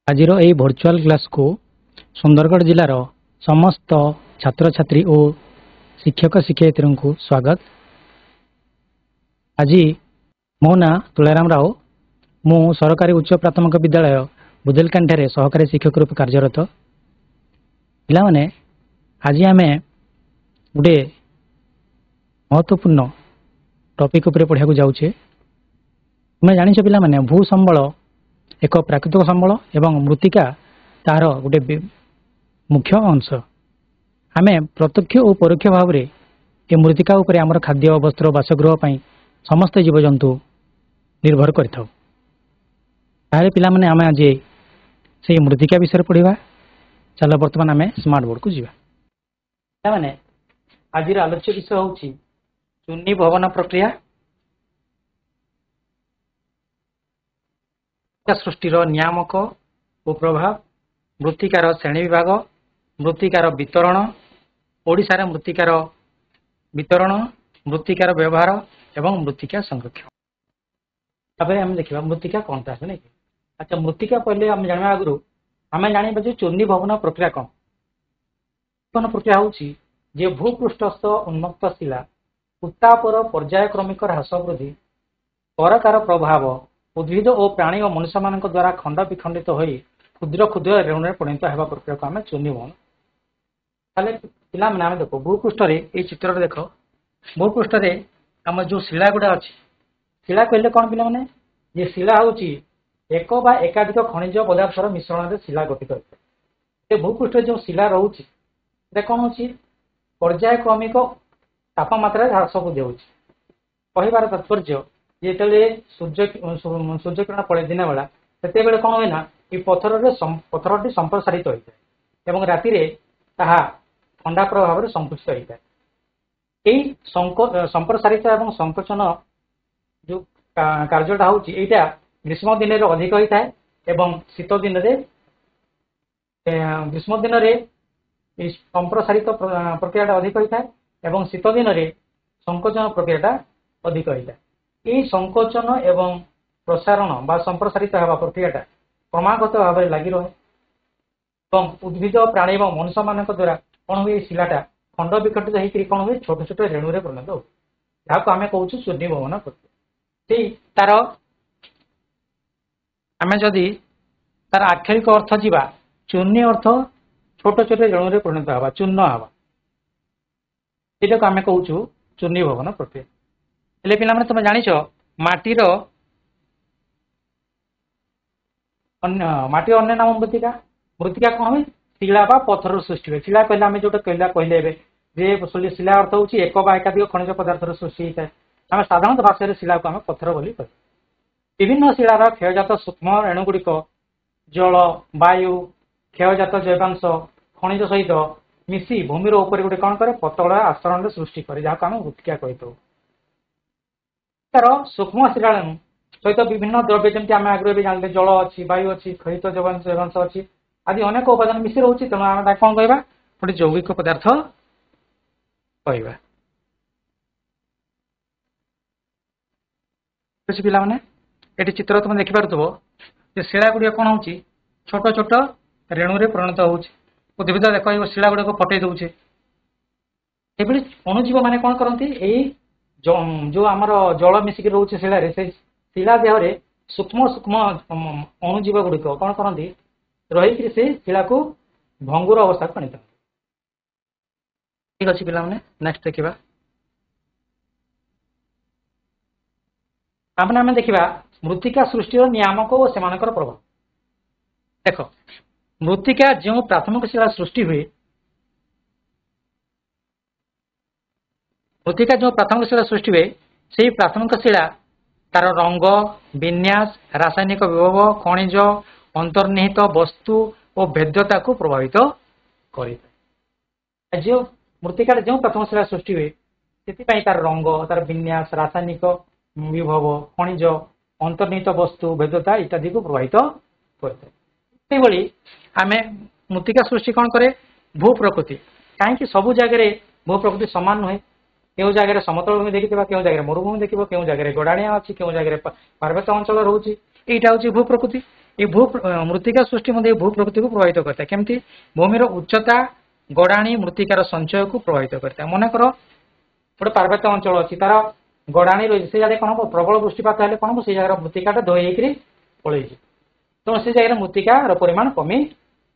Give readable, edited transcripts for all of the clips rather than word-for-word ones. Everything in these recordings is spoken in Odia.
ଆଜିର ଏହି ଭର୍ଚୁଆଲ କ୍ଲାସକୁ ସୁନ୍ଦରଗଡ଼ ଜିଲ୍ଲାର ସମସ୍ତ ଛାତ୍ରଛାତ୍ରୀ ଓ ଶିକ୍ଷକ ଶିକ୍ଷୟିତ୍ରୀଙ୍କୁ ସ୍ୱାଗତ। ଆଜି ମୋ ନାଁ ତୁଳାରାମ ରାଓ। ମୁଁ ସରକାରୀ ଉଚ୍ଚ ପ୍ରାଥମିକ ବିଦ୍ୟାଳୟ ବୁଦେଲକାଣ୍ଡିଠାରେ ସହକାରୀ ଶିକ୍ଷକ ରୂପେ କାର୍ଯ୍ୟରତ। ପିଲାମାନେ, ଆଜି ଆମେ ଗୋଟେ ମହତ୍ୱପୂର୍ଣ୍ଣ ଟପିକ ଉପରେ ପଢ଼ିବାକୁ ଯାଉଛେ। ତୁମେ ଜାଣିଛ ପିଲାମାନେ, ଭୂ ସମ୍ବଳ ଏକ ପ୍ରାକୃତିକ ସମ୍ବଳ ଏବଂ ମୃତ୍ତିକା ତାହାର ଗୋଟେ ମୁଖ୍ୟ ଅଂଶ। ଆମେ ପ୍ରତ୍ୟକ୍ଷ ଓ ପରୋକ୍ଷ ଭାବରେ ଏ ମୃତ୍ତିକା ଉପରେ ଆମର ଖାଦ୍ୟ, ବସ୍ତ୍ର, ବାସଗୃହ ପାଇଁ ସମସ୍ତ ଜୀବଜନ୍ତୁ ନିର୍ଭର କରିଥାଉ। ତାହେଲେ ପିଲାମାନେ, ଆମେ ଆଜି ସେହି ମୃତ୍ତିକା ବିଷୟରେ ପଢ଼ିବା। ଚାଲ ବର୍ତ୍ତମାନ ଆମେ ସ୍ମାର୍ଟ ବୋର୍ଡକୁ ଯିବା। ପିଲାମାନେ, ଆଜିର ଆଲୋଚ୍ୟ ବିଷୟ ହେଉଛି ଚୂନି ଭବନ ପ୍ରକ୍ରିୟା, ସୃଷ୍ଟିର ନିୟାମକ ଓ ପ୍ରଭାବ, ମୃତ୍ତିକାର ଶ୍ରେଣୀ ବିଭାଗ, ମୃତ୍ତିକାର ବିତରଣ, ଓଡ଼ିଶାରେ ମୃତ୍ତିକାର ବିତରଣ, ମୃତ୍ତିକାର ବ୍ୟବହାର ଏବଂ ମୃତ୍ତିକା ସଂରକ୍ଷଣ। ତାପରେ ଆମେ ଦେଖିବା ମୃତ୍ତିକା କ'ଣ ତାହେଲେ ନାଇଁ। ଆଚ୍ଛା, ମୃତ୍ତିକା କହିଲେ ଆମେ ଜାଣିବା ଆଗରୁ ଆମେ ଜାଣିବା ଯେ ଚୂନି ଭବନ ପ୍ରକ୍ରିୟା କ'ଣ। ଭବନ ପ୍ରକ୍ରିୟା ହେଉଛି ଯେ ଭୂପୃଷ୍ଠସ୍ଥ ଉନ୍ମୁକ୍ତ ଶିଳା ଉତ୍ତାପର ପର୍ଯ୍ୟାୟକ୍ରମିକ ହ୍ରାସ ବୃଦ୍ଧି ପରକାର ପ୍ରଭାବ ଉଦ୍ଭିଦ ଓ ପ୍ରାଣୀ ଓ ମନୁଷ୍ୟମାନଙ୍କ ଦ୍ୱାରା ଖଣ୍ଡ ବିଖଣ୍ଡିତ ହୋଇ କ୍ଷୁଦ୍ର କ୍ଷୁଦ୍ର ରେଣୁରେ ପରିଣତ ହେବା ପ୍ରକ୍ରିୟାକୁ ଆମେ ଚୂନି ଭବନ। ତାହେଲେ ପିଲାମାନେ, ଆମେ ଦେଖୁ ଭୂପୃଷ୍ଠରେ, ଏଇ ଚିତ୍ରରେ ଦେଖ, ଭୂପୃଷ୍ଠରେ ଆମର ଯୋଉ ଶିଳା ଗୁଡ଼ା ଅଛି, ଶିଳା କହିଲେ କ'ଣ ପିଲାମାନେ? ଯେ ଶିଳା ହେଉଛି ଏକ ବା ଏକାଧିକ ଖଣିଜ ପଦାର୍ଥର ମିଶ୍ରଣରେ ଶିଳା ଗଠିତ ହୋଇଥାଏ। ସେ ଭୂପୃଷ୍ଠରେ ଯୋଉ ଶିଳା ରହୁଛି ସେଟା କ'ଣ ହେଉଛି? ପର୍ଯ୍ୟାୟକ୍ରମିକ ତାପମାତ୍ରାରେ ହ୍ରାସ ବୃଦ୍ଧି ହେଉଛି। କହିବାର ତାତ୍ପର୍ଯ୍ୟ, ଯେତେବେଳେ ସୂର୍ଯ୍ୟକିରଣ ପଡ଼େ ଦିନ ବେଳା, ସେତେବେଳେ କ'ଣ ହୁଏ ନା, এই ପଥରଟି ସମ୍ପ୍ରସାରିତ ହୋଇଥାଏ ଏବଂ ରାତିରେ ତାହା ଥଣ୍ଡା ପ୍ରଭାବରେ ସଂକୁଚିତ ହୋଇଥାଏ। এই ସମ୍ପ୍ରସାରିତ ଏବଂ ସଂକୋଚନ ଯୋଉ କାର୍ଯ୍ୟଟା ହେଉଛି, ଏଇଟା ଗ୍ରୀଷ୍ମ ଦିନରେ ଅଧିକ ହୋଇଥାଏ ଏବଂ ଶୀତ ଦିନରେ ଗ୍ରୀଷ୍ମ ଦିନରେ এই ସମ୍ପ୍ରସାରିତ ପ୍ରକ୍ରିୟାଟା ଅଧିକ ହୋଇଥାଏ ଏବଂ ଶୀତ ଦିନରେ ସଂକୋଚନ ପ୍ରକ୍ରିୟାଟା ଅଧିକ ହୋଇଥାଏ। এই ସଂକୋଚନ ଏବଂ ପ୍ରସାରଣ ବା ସମ୍ପ୍ରସାରିତ ହେବା ପ୍ରକ୍ରିୟାଟା କ୍ରମାଗତ ଭାବରେ ଲାଗି ରହେ ଏବଂ ଉଦ୍ଭିଦ, ପ୍ରାଣୀ ଏବଂ ମନୁଷ୍ୟମାନଙ୍କ ଦ୍ୱାରା କ'ଣ ହୁଏ? এই ଶିଳାଟା ଖଣ୍ଡ ବିଖଣ୍ଡିତ ହେଇକରି କ'ଣ ହୁଏ? ଛୋଟ ଛୋଟ ରେଣୁରେ ପରିଣତ ହୁଏ, ଯାହାକୁ ଆମେ କହୁଛୁ ଚୂନି ଭବନ ପ୍ରକ୍ରିୟା। ସେଇ ତାର ଆମେ ଯଦି ତାର ଆକ୍ଷରିକ ଅର୍ଥ ଯିବା, ଚୂନି ଅର୍ଥ ଛୋଟ ଛୋଟ ରେଣୁରେ ପରିଣତ ହେବା, ଚୂର୍ଣ୍ଣ ହେବା। ସେଇଟାକୁ ଆମେ କହୁଛୁ ଚୂନି ଭବନ ପ୍ରକ୍ରିୟା। ହେଲେ ପିଲାମାନେ, ତମେ ଜାଣିଛ ମାଟିର ଅନ୍ୟ ନାମ ମୃତ୍ତିକା। ମୃତ୍ତିକା କ'ଣ ହୁଏ? ଶିଳା ବା ପଥରରୁ ସୃଷ୍ଟି ହୁଏ। ଶିଳା କହିଲେ ଆମେ ଯୋଉଟା କହିଲେ ଏବେ ଯେ ଶିଳା ଅର୍ଥ ହେଉଛି ଏକ ବା ଏକାଧିକ ଖଣିଜ ପଦାର୍ଥର ସୃଷ୍ଟି ହେଇଥାଏ। ଆମେ ସାଧାରଣତଃ ଭାଷାରେ ଶିଳାକୁ ଆମେ ପଥର ବୋଲି କହିଥାଉ। ବିଭିନ୍ନ ଶିଳାର କ୍ଷୟଜାତ ସୂକ୍ଷ୍ମ ରେଣୁଗୁଡ଼ିକ ଜଳ, ବାୟୁ, କ୍ଷୟଜାତ ଜୈବାଂଶ, ଖଣିଜ ସହିତ ମିଶି ଭୂମିର ଉପରେ ଗୋଟେ କ'ଣ କରେ? ପତଳା ଆସ୍ତରଣରେ ସୃଷ୍ଟି କରେ, ଯାହାକୁ ଆମେ ମୃତ୍ତିକା କହିଥାଉ। ତାର ସୂକ୍ଷ୍ମ ଶିଳାଣୁ ସହିତ ବିଭିନ୍ନ ଦ୍ରବ୍ୟ, ଯେମିତି ଆମେ ଆଗରୁ ଏବେ ଜାଣିଲେ ଜଳ ଅଛି, ବାୟୁ ଅଛି, କ୍ଷୟିତ ଜୈବାଂଶ ଅଛି, ଆଦି ଅନେକ ଉପାଦାନ ମିଶି ରହୁଛି। ତେଣୁ ଆମେ ତାକୁ କ'ଣ କହିବା? ଗୋଟେ ଯୌଗିକ ପଦାର୍ଥ କହିବା। ପିଲାମାନେ, ଏଠି ଚିତ୍ର ତମେ ଦେଖିପାରୁଥିବ ଯେ ଶିଳା ଗୁଡ଼ିକ କ'ଣ ହଉଛି? ଛୋଟ ଛୋଟ ରେଣୁରେ ପରିଣତ ହଉଛି। ଉଦ୍ଭିଦ ଦେଖ, ଏଇ ଶିଳା ଗୁଡ଼ିକ ଫଟେଇ ଦଉଛି। ଏଭଳି ଅଣୁଜୀବ ମାନେ କ'ଣ କରନ୍ତି? ଏଇ ଯୋଉ ଆମର ଜଳ ମିଶିକି ରହୁଛି ଶିଳାରେ, ସେଇ ଶିଳା ଦେହରେ ସୂକ୍ଷ୍ମ ସୂକ୍ଷ୍ମ ଅଣୁଜୀବ ଗୁଡ଼ିକ କ'ଣ କରନ୍ତି? ରହିକିରି ସେଇ ଶିଳାକୁ ଭଙ୍ଗୁର ଅବସ୍ଥାକୁ ଆଣିଥାନ୍ତି। ଠିକ ଅଛି ପିଲାମାନେ, ନେକ୍ସଟ ଦେଖିବା। ଆମେ ଦେଖିବା ମୃତ୍ତିକା ସୃଷ୍ଟିର ନିୟାମକ ଓ ସେମାନଙ୍କର ପ୍ରଭାବ। ଦେଖ, ମୃତ୍ତିକା ଯେଉଁ ପ୍ରାଥମିକ ଶିଳା ସୃଷ୍ଟି ହୁଏ, ସେହି ପ୍ରାଥମିକ ଶିଳା ତାର ରଙ୍ଗ, ବିନ୍ୟାସ, ରାସାୟନିକ ବିଭବ, ଖଣିଜ, ଅନ୍ତର୍ନିହିତ ବସ୍ତୁ ଓ ଭେଦ୍ୟତାକୁ ପ୍ରଭାବିତ କରିଥାଏ। ଯେଉଁ ମୃତ୍ତିକାରେ ଯେଉଁ ପ୍ରଥମ ଶିଳା ସୃଷ୍ଟି ହୁଏ, ସେଥିପାଇଁ ତାର ରଙ୍ଗ, ତାର ବିନ୍ୟାସ, ରାସାୟନିକ ବିଭବ, ଖଣିଜ, ଅନ୍ତର୍ନିହିତ ବସ୍ତୁ, ଭେଦ୍ୟତା ଇତ୍ୟାଦିକୁ ପ୍ରଭାବିତ କରିଥାଏ। ସେହିଭଳି ଆମେ ମୃତ୍ତିକା ସୃଷ୍ଟି କ'ଣ କରେ? ଭୂ ପ୍ରକୃତି। କାହିଁକି ସବୁ ଜାଗାରେ ଭୂ ପ୍ରକୃତି ସମାନ ନୁହେଁ? କେଉଁ ଜାଗାରେ ସମତଳ ଭୂମି ଦେଖିଥିବା, କେଉଁ ଜାଗାରେ ମରୁଭୂମି ଦେଖିବ, କେଉଁ ଜାଗାରେ ଗଡ଼ାଣିଆ ଅଛି, କେଉଁ ଜାଗାରେ ପାର୍ବତ୍ୟ ଅଞ୍ଚଳ ରହୁଛି। ଏଇଟା ହେଉଛି ଭୂ ପ୍ରକୃତି। ये मृत्तिका सृष्टि भू प्रकृति को प्रभावित करता है केमती भूमिर उच्चता गड़ाणी मृत्तिकार संचय को प्रभावित करता है मनकर गोटे पार्वत्य अंचल अच्छी तार गड़ाणी रही से जगह कौन हम प्रबल वृष्टिपात हेल्ले कौन हम से जगह मृत्तिकाटा धोई होकर पलि तेणु से जगह मृत्तिकार परिमाण कमी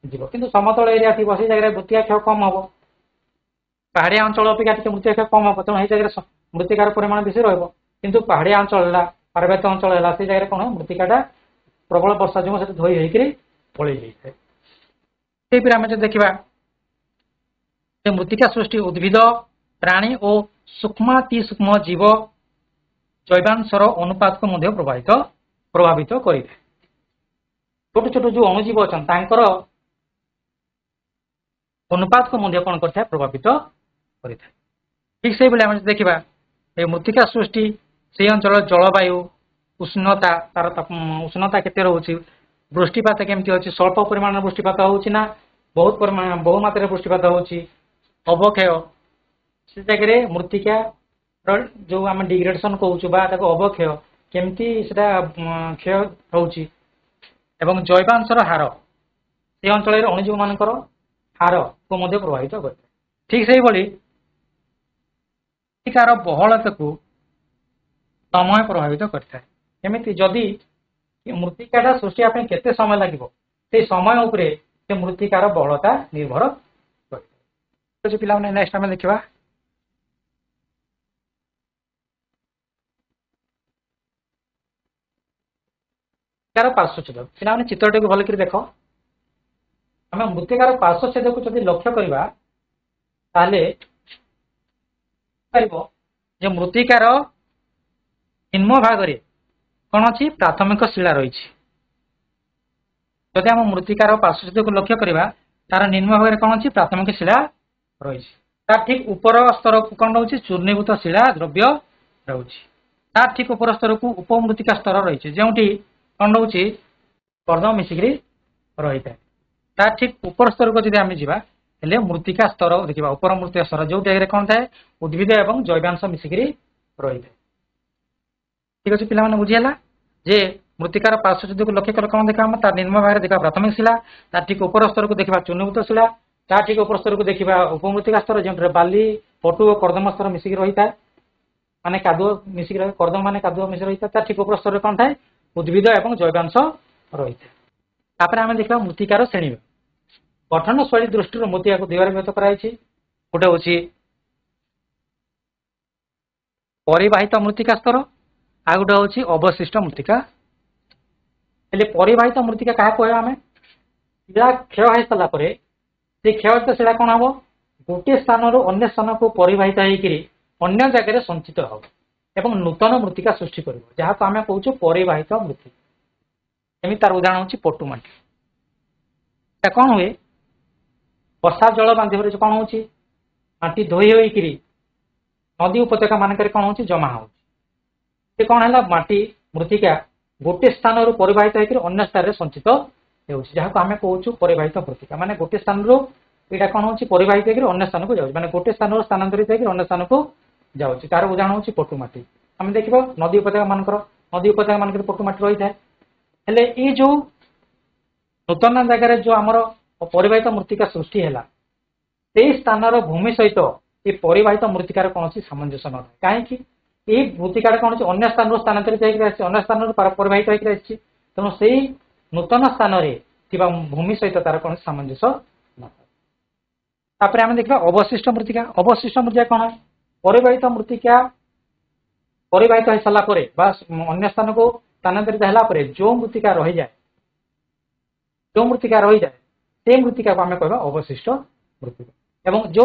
जीव किंतु समतल एरिया थी से जगह मृत्तिका क्षय कम हम पहाड़िया अंचल अपेक्षा टी मृत्तिका क्षय कम हम तेणु जगह मृत्तिकार परिमाण बेसी रु पहाड़िया अंचल है पार्वत्य अंचल है से जगह कौन मृत्तिकाटा प्रबल वर्षा जो धोई होकर पलि जाए आम देखा मृत्तिका सृष्टि उद्भिद प्राणी और सूक्ष्माति सूक्ष्म जीव जैवांशर अनुपात को प्रभावित करें छोट छोट जो अणुजीव अच्छा अनुपात को कौन कर प्रभावित करें ठीक से देखा मृत्तिका सृष्टि से अंचल जलवायु उष्णता तार उष्णता केते रोचे वृष्टिपात केमती अच्छी स्वल्प परिमाण वृष्टिपात होना बहुत परिमाण बहु मात्रा वृष्टिपात होची अवक्षय से जगह मृत्तिका जो आम डिग्रेडेशन कहूँ अवक्षय केमती क्षय होची एवं जैवांशर हार से अंचल अणुजीव मानकर हार को प्रभावित करता ठीक से मृत्तिकार बहलता को समय प्रभावित करता है एमती जदि मृत्तिकाटा सृष्टि केते समय लगे से समय उपरे से मृत्तिकार बहलता निर्भर करते पिला नेक्स्ट आम देखा पार्श्वच्छेद पिला चित्रटी को भल कर देख आम मृत्तिकार पार्श्वच्छेद को जब लक्ष्य करवा मृत्तिकार निम्न भाग कौन अच्छी प्राथमिक शिला रही जदि आम मृत्तिकार पार्श्वच्छेद को लक्ष्य करवा तार निम्न भाग कौन अच्छी प्राथमिक शिला रही ठीक उपर स्तर को कौन रोचे चूर्णीभूत शिला द्रव्य रोचे ठीक उपर स्तर को उपमृत्तिका स्तर रही जो कौन रोचे कर्दम मिसिक रही है ठीक उपर स्तर को जब आम जा मृत्तिका स्तर देखा उपर मृत्तिका स्तर जो जगह कौन थाए उद्भिद एवं जैवांश मिसिक रही है ठीक अच्छे पिला बुझीगला जे मृत्तिकार पार्श्वच्छेद को लक्ष्य कर कौन देखा तार निम्न भाग देखा प्राथमिक शिला तार ठीक उपर स्तर को देखा चूर्णीभूत शिला तार ठीक उपर स्तर को देखा उपमृत्तिका स्तर जो बाली पटु और कर्दम स्तर मिसिक रही है माने कादुओ मिसिक रही कर्दम माने कादुओ मिसिक रही है ठीक उपर स्तर कौन थाए उद्भिद एवं जैवांश रही है आम देखा मृत्तिकार श्रेणी गठन शैली दृष्टि मृत्तिका को दुई विभक्त कराई गोटे हूँ परिवाहित मृत्तिका स्तर आ गोटे हूँ अवशिष्ट मृत्तिका परिवाहित मृत्तिका क्या कह आम शिला क्षय हो सारापर से क्षय शिला कौन हम गोटे स्थान अन्य स्थान को परिवाहित होकर जगह संचित हो एवं नूतन मृत्तिका सृष्टि कर जहाँ को आम कहूँ परिवाहित मृत्तिका एमती तार उदाहरण हूँ पटुमाटी कौन हुए वर्षा जल बांधव कौन हो माटी धोई होकर नदी उपत्यका मानक कौन हो जमा हो कौन है माटी मृत्तिका गोटे स्थान परिवाहित होकर अन्य स्थान में संचित जहाँ को आम कहूँ परिवाहित मृत्तिका माने गोटे स्थान यहाँ कौन हो परिवाहित होकर अन्य स्थान को जाऊँ गोटे स्थान स्थानांतरित होकर अन्य स्थान को जाऊँगी तार उदाहरण हूँ पटुमाटी आम देखा नदी उपत्यका मानक पटुमाटी रही है ये जो नूतन जगह जो आमर परिवाहित मृत्तिका सृष्टि है से स्थान भूमि सहित ये परिवाहित मृत्तिकार कौन सामंजस्य न कहीं ये मृत्तिका कौन अन्य स्थान स्थानांतरित होकर अन्य स्थान परिवाहित होकर तेणु से नूतन स्थान भूमि सहित तार कौन सामंजस्य न आम देखा अवशिष्ट मृत्तिका कौन है परिवाहित मृत्तिका परिवाहित हो सारापर अन्य स्थान को स्थानांतरित है जो मृत्तिका रही जाए से मृत्तिका को आम कह अवशिष्ट मृत्तिका एवं जो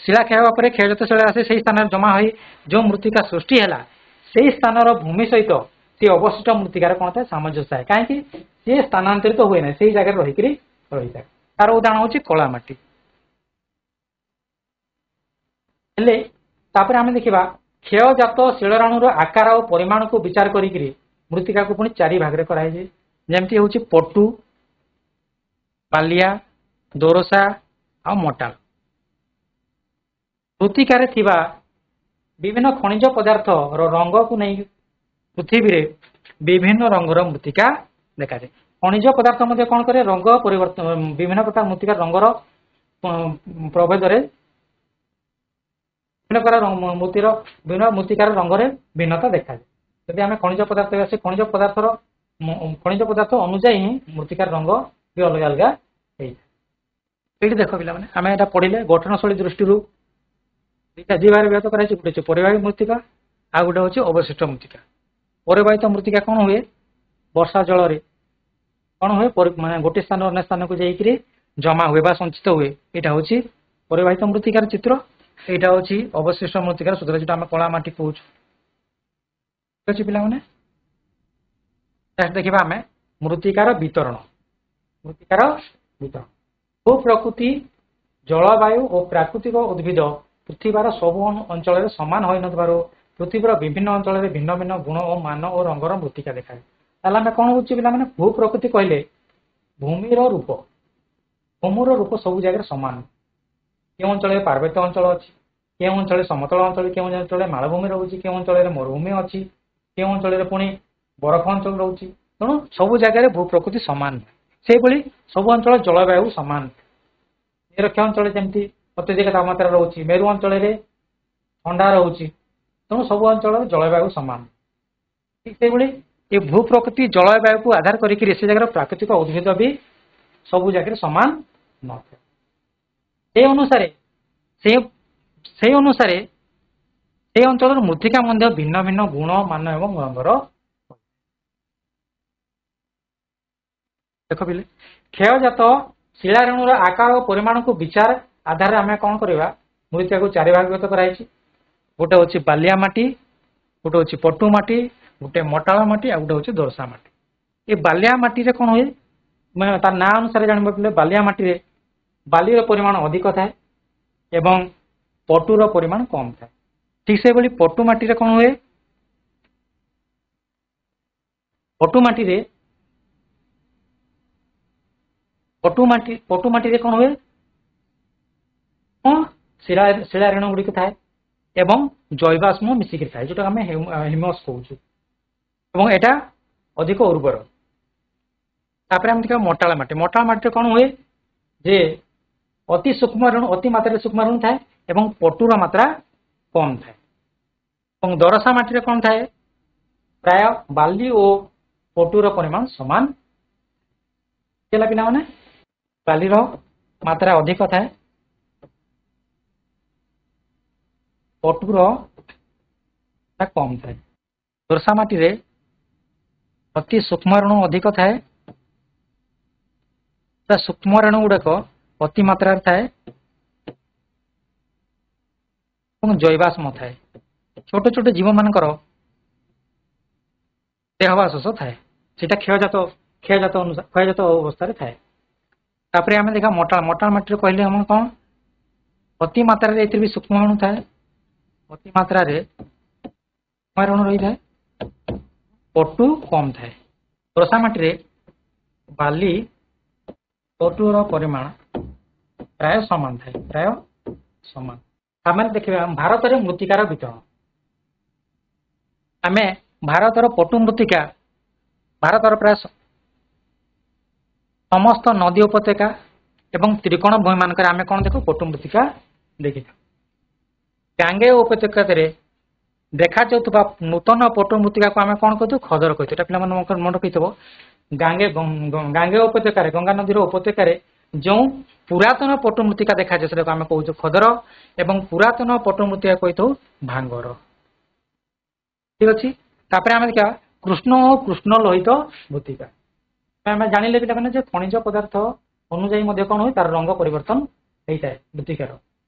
शिला क्षय होगा क्षयजात शिला आसे से स्थान जमा हो जो मृत्तिका सृष्टि है से स्थान भूमि सहित से अवशिष्ट मृत्तिकार कौन था सामंजस्य है कहीं सी स्थानांतरित हुए ना से जगह रही है तार उदाहरण हूँ कलामाटी आम देखा क्षयजात शिलाणुर आकार और परिमाण को विचार करी मृत्तिका को पुणी चारि भाग में कराई जमती हूँ पटु बालिया दोरसा आ मोटा मृत्तिकार थिबा विभिन्न खनिज पदार्थ रंग को नहीं पृथ्वी रे विभिन्न रंगर मृत्तिका ଦେଖାଯାଏ। ଖଣିଜ ପଦାର୍ଥ ମଧ୍ୟ କ'ଣ କରେ ରଙ୍ଗ ପରିବର୍ତ୍ତନ ବିଭିନ୍ନ ପ୍ରକାର ମୃତ୍ତିକାର ରଙ୍ଗର ପ୍ରଭେଦରେ ବିଭିନ୍ନ ମୃତ୍ତିକାର ରଙ୍ଗରେ ଭିନ୍ନତା ଦେଖାଯାଏ। ଯଦି ଆମେ ଖଣିଜ ପଦାର୍ଥ ସେ ଖଣିଜ ପଦାର୍ଥ ଅନୁଯାୟୀ ହିଁ ମୃତ୍ତିକାର ରଙ୍ଗ ବି ଅଲଗା ଅଲଗା ହେଇଥାଏ। ଏଇଠି ଦେଖ ପିଲାମାନେ ଆମେ ଏଇଟା ପଢିଲେ ଗଠନଶୈଳୀ ଦୃଷ୍ଟିରୁ ଦି ଭାଗରେ ବିଭକ୍ତ କରାଯାଇଛି। ଗୋଟେ ହେଉଛି ପରିବାହୀ ମୃତ୍ତିକା ଆଉ ଗୋଟେ ହେଉଛି ଅବଶିଷ୍ଟ ମୃତ୍ତିକା। ପରିବାହିତ ମୃତ୍ତିକା କ'ଣ ହୁଏ ବର୍ଷା ଜଳରେ କ'ଣ ହୁଏ ମାନେ ଗୋଟେ ସ୍ଥାନ ଅନ୍ୟ ସ୍ଥାନକୁ ଯାଇକିରି ଜମା ହୁଏ ବା ସଞ୍ଚିତ ହୁଏ। ଏଇଟା ହେଉଛି ପରିବାହିତ ମୃତ୍ତିକାର ଚିତ୍ର। ଏଇଟା ହେଉଛି ଅବଶିଷ୍ଟ ମୃତ୍ତିକାର ସୂତ୍ର ଯୋଉଟା ଆମେ କଳା ମାଟି କହୁଛୁ। ଠିକ ଅଛି ପିଲାମାନେ ଦେଖିବା ଆମେ ମୃତ୍ତିକାର ବିତରଣ। ଭୂପ୍ରକୃତି ଜଳବାୟୁ ଓ ପ୍ରାକୃତିକ ଉଦ୍ଭିଦ ପୃଥିବୀର ସବୁ ଅଞ୍ଚଳରେ ସମାନ ହୋଇନଥିବାରୁ ପୃଥିବୀର ବିଭିନ୍ନ ଅଞ୍ଚଳରେ ଭିନ୍ନ ଭିନ୍ନ ଗୁଣ ଓ ମାନ ଓ ରଙ୍ଗର ମୃତ୍ତିକା ଦେଖାଏ। ତାହେଲେ ଆମେ କ'ଣ ହଉଛି ପିଲାମାନେ ଭୂପ୍ରକୃତି କହିଲେ ଭୂମିର ରୂପ ସବୁ ଜାଗାରେ ସମାନ। କେଉଁ ଅଞ୍ଚଳରେ ପାର୍ବତ୍ୟ ଅଞ୍ଚଳ ଅଛି, କେଉଁ ଅଞ୍ଚଳରେ ସମତଳ ଅଞ୍ଚଳ, କେଉଁ ଅଞ୍ଚଳରେ ମାଳଭୂମି ରହୁଛି, କେଉଁ ଅଞ୍ଚଳରେ ମରୁଭୂମି ଅଛି, କେଉଁ ଅଞ୍ଚଳରେ ପୁଣି ବରଫ ଅଞ୍ଚଳ ରହୁଛି। ତେଣୁ ସବୁ ଜାଗାରେ ଭୂପ୍ରକୃତି ସମାନ। ସେହିଭଳି ସବୁ ଅଞ୍ଚଳ ଜଳବାୟୁ ସମାନ। ନିରକ୍ଷ ଅଞ୍ଚଳରେ ଯେମିତି ଅତ୍ୟଧିକ ତାପମାତ୍ରା ରହୁଛି, ମେରୁ ଅଞ୍ଚଳରେ ଥଣ୍ଡା ରହୁଛି। ତେଣୁ ସବୁ ଅଞ୍ଚଳର ଜଳବାୟୁ ସମାନ। ଠିକ ସେଇଭଳି ଏ ଭୂପ୍ରକୃତି ଜଳବାୟୁକୁ ଆଧାର କରିକି ସେ ଜାଗାର ପ୍ରାକୃତିକ ଉଦ୍ଭିଦ ବି ସବୁ ଜାଗାରେ ସମାନ ନଥାଏ। ସେହି ଅନୁସାରେ ସେ ଅଞ୍ଚଳର ମୃତ୍ତିକା ମଧ୍ୟ ଭିନ୍ନ ଭିନ୍ନ ଗୁଣ ମାନ ଏବଂ ରଙ୍ଗର। ଦେଖ ପିଲେ କ୍ଷୟଜାତ ଶିଳାରେଣୁର ଆକାର ଓ ପରିମାଣକୁ ବିଚାର ଆଧାରରେ ଆମେ କ'ଣ କରିବା ମୃତ୍ତିକାକୁ ଚାରି ଭାଗ ବିଭକ୍ତ କରାଯାଇଛି। ଗୋଟେ ହେଉଛି ବାଲିଆ ମାଟି, ଗୋଟେ ହେଉଛି ପଟୁ ମାଟି, ଗୋଟେ ମଟାଳ ମାଟି ଆଉ ଗୋଟେ ହେଉଛି ଦୋରସା ମାଟି। ଏ ବାଲିଆ ମାଟିରେ କ'ଣ ହୁଏ ତାର ନାଁ ଅନୁସାରେ ଜାଣିବା ପିଲେ ବାଲିଆ ମାଟିରେ ବାଲିର ପରିମାଣ ଅଧିକ ଥାଏ ଏବଂ ପଟୁର ପରିମାଣ କମ୍ ଥାଏ। ଠିକ ସେଭଳି ପଟୁ ମାଟିରେ କ'ଣ ହୁଏ ପଟୁ ମାଟିରେ କ'ଣ ହୁଏ ଶିଳାରେଣୁ ଗୁଡ଼ିକ ଥାଏ ଏବଂ ଜୈବାଶ୍ମ ମିଶିକି ଥାଏ ଯୋଉଟା ଆମେ ହ୍ୟୁମସ୍ କହୁଛୁ ଏବଂ ଏଟା ଅଧିକ ଉର୍ବର। ତାପରେ ଆମେ ଦେଖିବା ମଟାଳ ମାଟିରେ କ'ଣ ହୁଏ ଯେ ଅତି ମାତ୍ରାରେ ସୂକ୍ଷ୍ମ ରେଣୁ ଥାଏ ଏବଂ ପଟୁର ମାତ୍ରା କମ୍ ଥାଏ। ଏବଂ ଦୋରସା ମାଟିରେ କ'ଣ ଥାଏ ପ୍ରାୟ ବାଲି ଓ ପଟୁର ପରିମାଣ ସମାନ। ହେଲା ପିଲାମାନେ ବାଲିର ମାତ୍ରା ଅଧିକ ଥାଏ, ପଟୁର କମ୍ ଥାଏ। ଦୋରସା ମାଟିରେ ଅତି ସୂକ୍ଷ୍ମ ରେଣୁ ଅଧିକ ଥାଏ, ସୂକ୍ଷ୍ମ ରେଣୁ ଗୁଡାକ ଅତି ମାତ୍ରାରେ ଥାଏ ଏବଂ ଜୈବାଶ୍ମ ଥାଏ। ଛୋଟ ଛୋଟ ଜୀବ ମାନଙ୍କର ଦେହବାସ ଥାଏ, ସେଟା କ୍ଷୟଜାତ ଅବସ୍ଥାରେ ଥାଏ। ତାପରେ ଆମେ ଦେଖିବା ମଟାଳ ମାଟିରେ କହିଲେ ଆମର କ'ଣ ଅତି ମାତ୍ରାରେ ଏଥିରେ ବି ସୂକ୍ଷ୍ମ ରେଣୁ ଥାଏ, ଅତି ମାତ୍ରାରେ ସୂକ୍ଷ୍ମ ରେଣୁ ରହିଥାଏ, ପଟୁ କମ୍ ଥାଏ। ଦୋରସା ମାଟିରେ ବାଲି ପଟୁର ପରିମାଣ ପ୍ରାୟ ସମାନ ଥାଏ। ଆମେ ଦେଖିବା ଭାରତରେ ମୃତ୍ତିକାର ବିତରଣ। ଆମେ ଭାରତର ପଟୁ ମୃତ୍ତିକା ଭାରତର ପ୍ରାୟ ସମସ୍ତ ନଦୀ ଉପତ୍ୟକା ଏବଂ ତ୍ରିକୋଣ ଭୂମି ମାନଙ୍କରେ ଆମେ କ'ଣ ଦେଖୁ ପଟୁ ମୃତ୍ତିକା ଦେଖିଥାଉ। ଗାଙ୍ଗେୟ ଉପତ୍ୟକାରେ ଦେଖାଯାଉଥିବା ନୂତନ ପଟୁ ମୃତ୍ତିକାକୁ ଆମେ କ'ଣ କହିଥାଉ ଖଦର କହିଥାଉ। ଏଟା ପିଲାମାନଙ୍କ ମନେ ରଖିଥିବ। ଗାଙ୍ଗେୟ ଉପତ୍ୟକାରେ ଗଙ୍ଗା ନଦୀର ଉପତ୍ୟକାରେ ଯେଉଁ ପୁରାତନ ପଟୁ ମୃତ୍ତିକା ଦେଖାଯାଏ ସେଟାକୁ ଆମେ କହୁଛୁ ଖଦର ଏବଂ ପୁରାତନ ପଟୁ ମୃତ୍ତିକା କହିଥାଉ ଭାଙ୍ଗର। ଠିକ ଅଛି। ତାପରେ ଆମେ ଦେଖିବା କୃଷ୍ଣ ଓ କୃଷ୍ଣ ଲୋହିତ ମୃତ୍ତିକା। ଆମେ ଜାଣିଲେ ପିଲାମାନେ ଯେ ଖଣିଜ ପଦାର୍ଥ ଅନୁଯାୟୀ ମଧ୍ୟ କ'ଣ ହୁଏ ତାର ରଙ୍ଗ ପରିବର୍ତ୍ତନ ହେଇଥାଏ ମୃତ୍ତିକାର।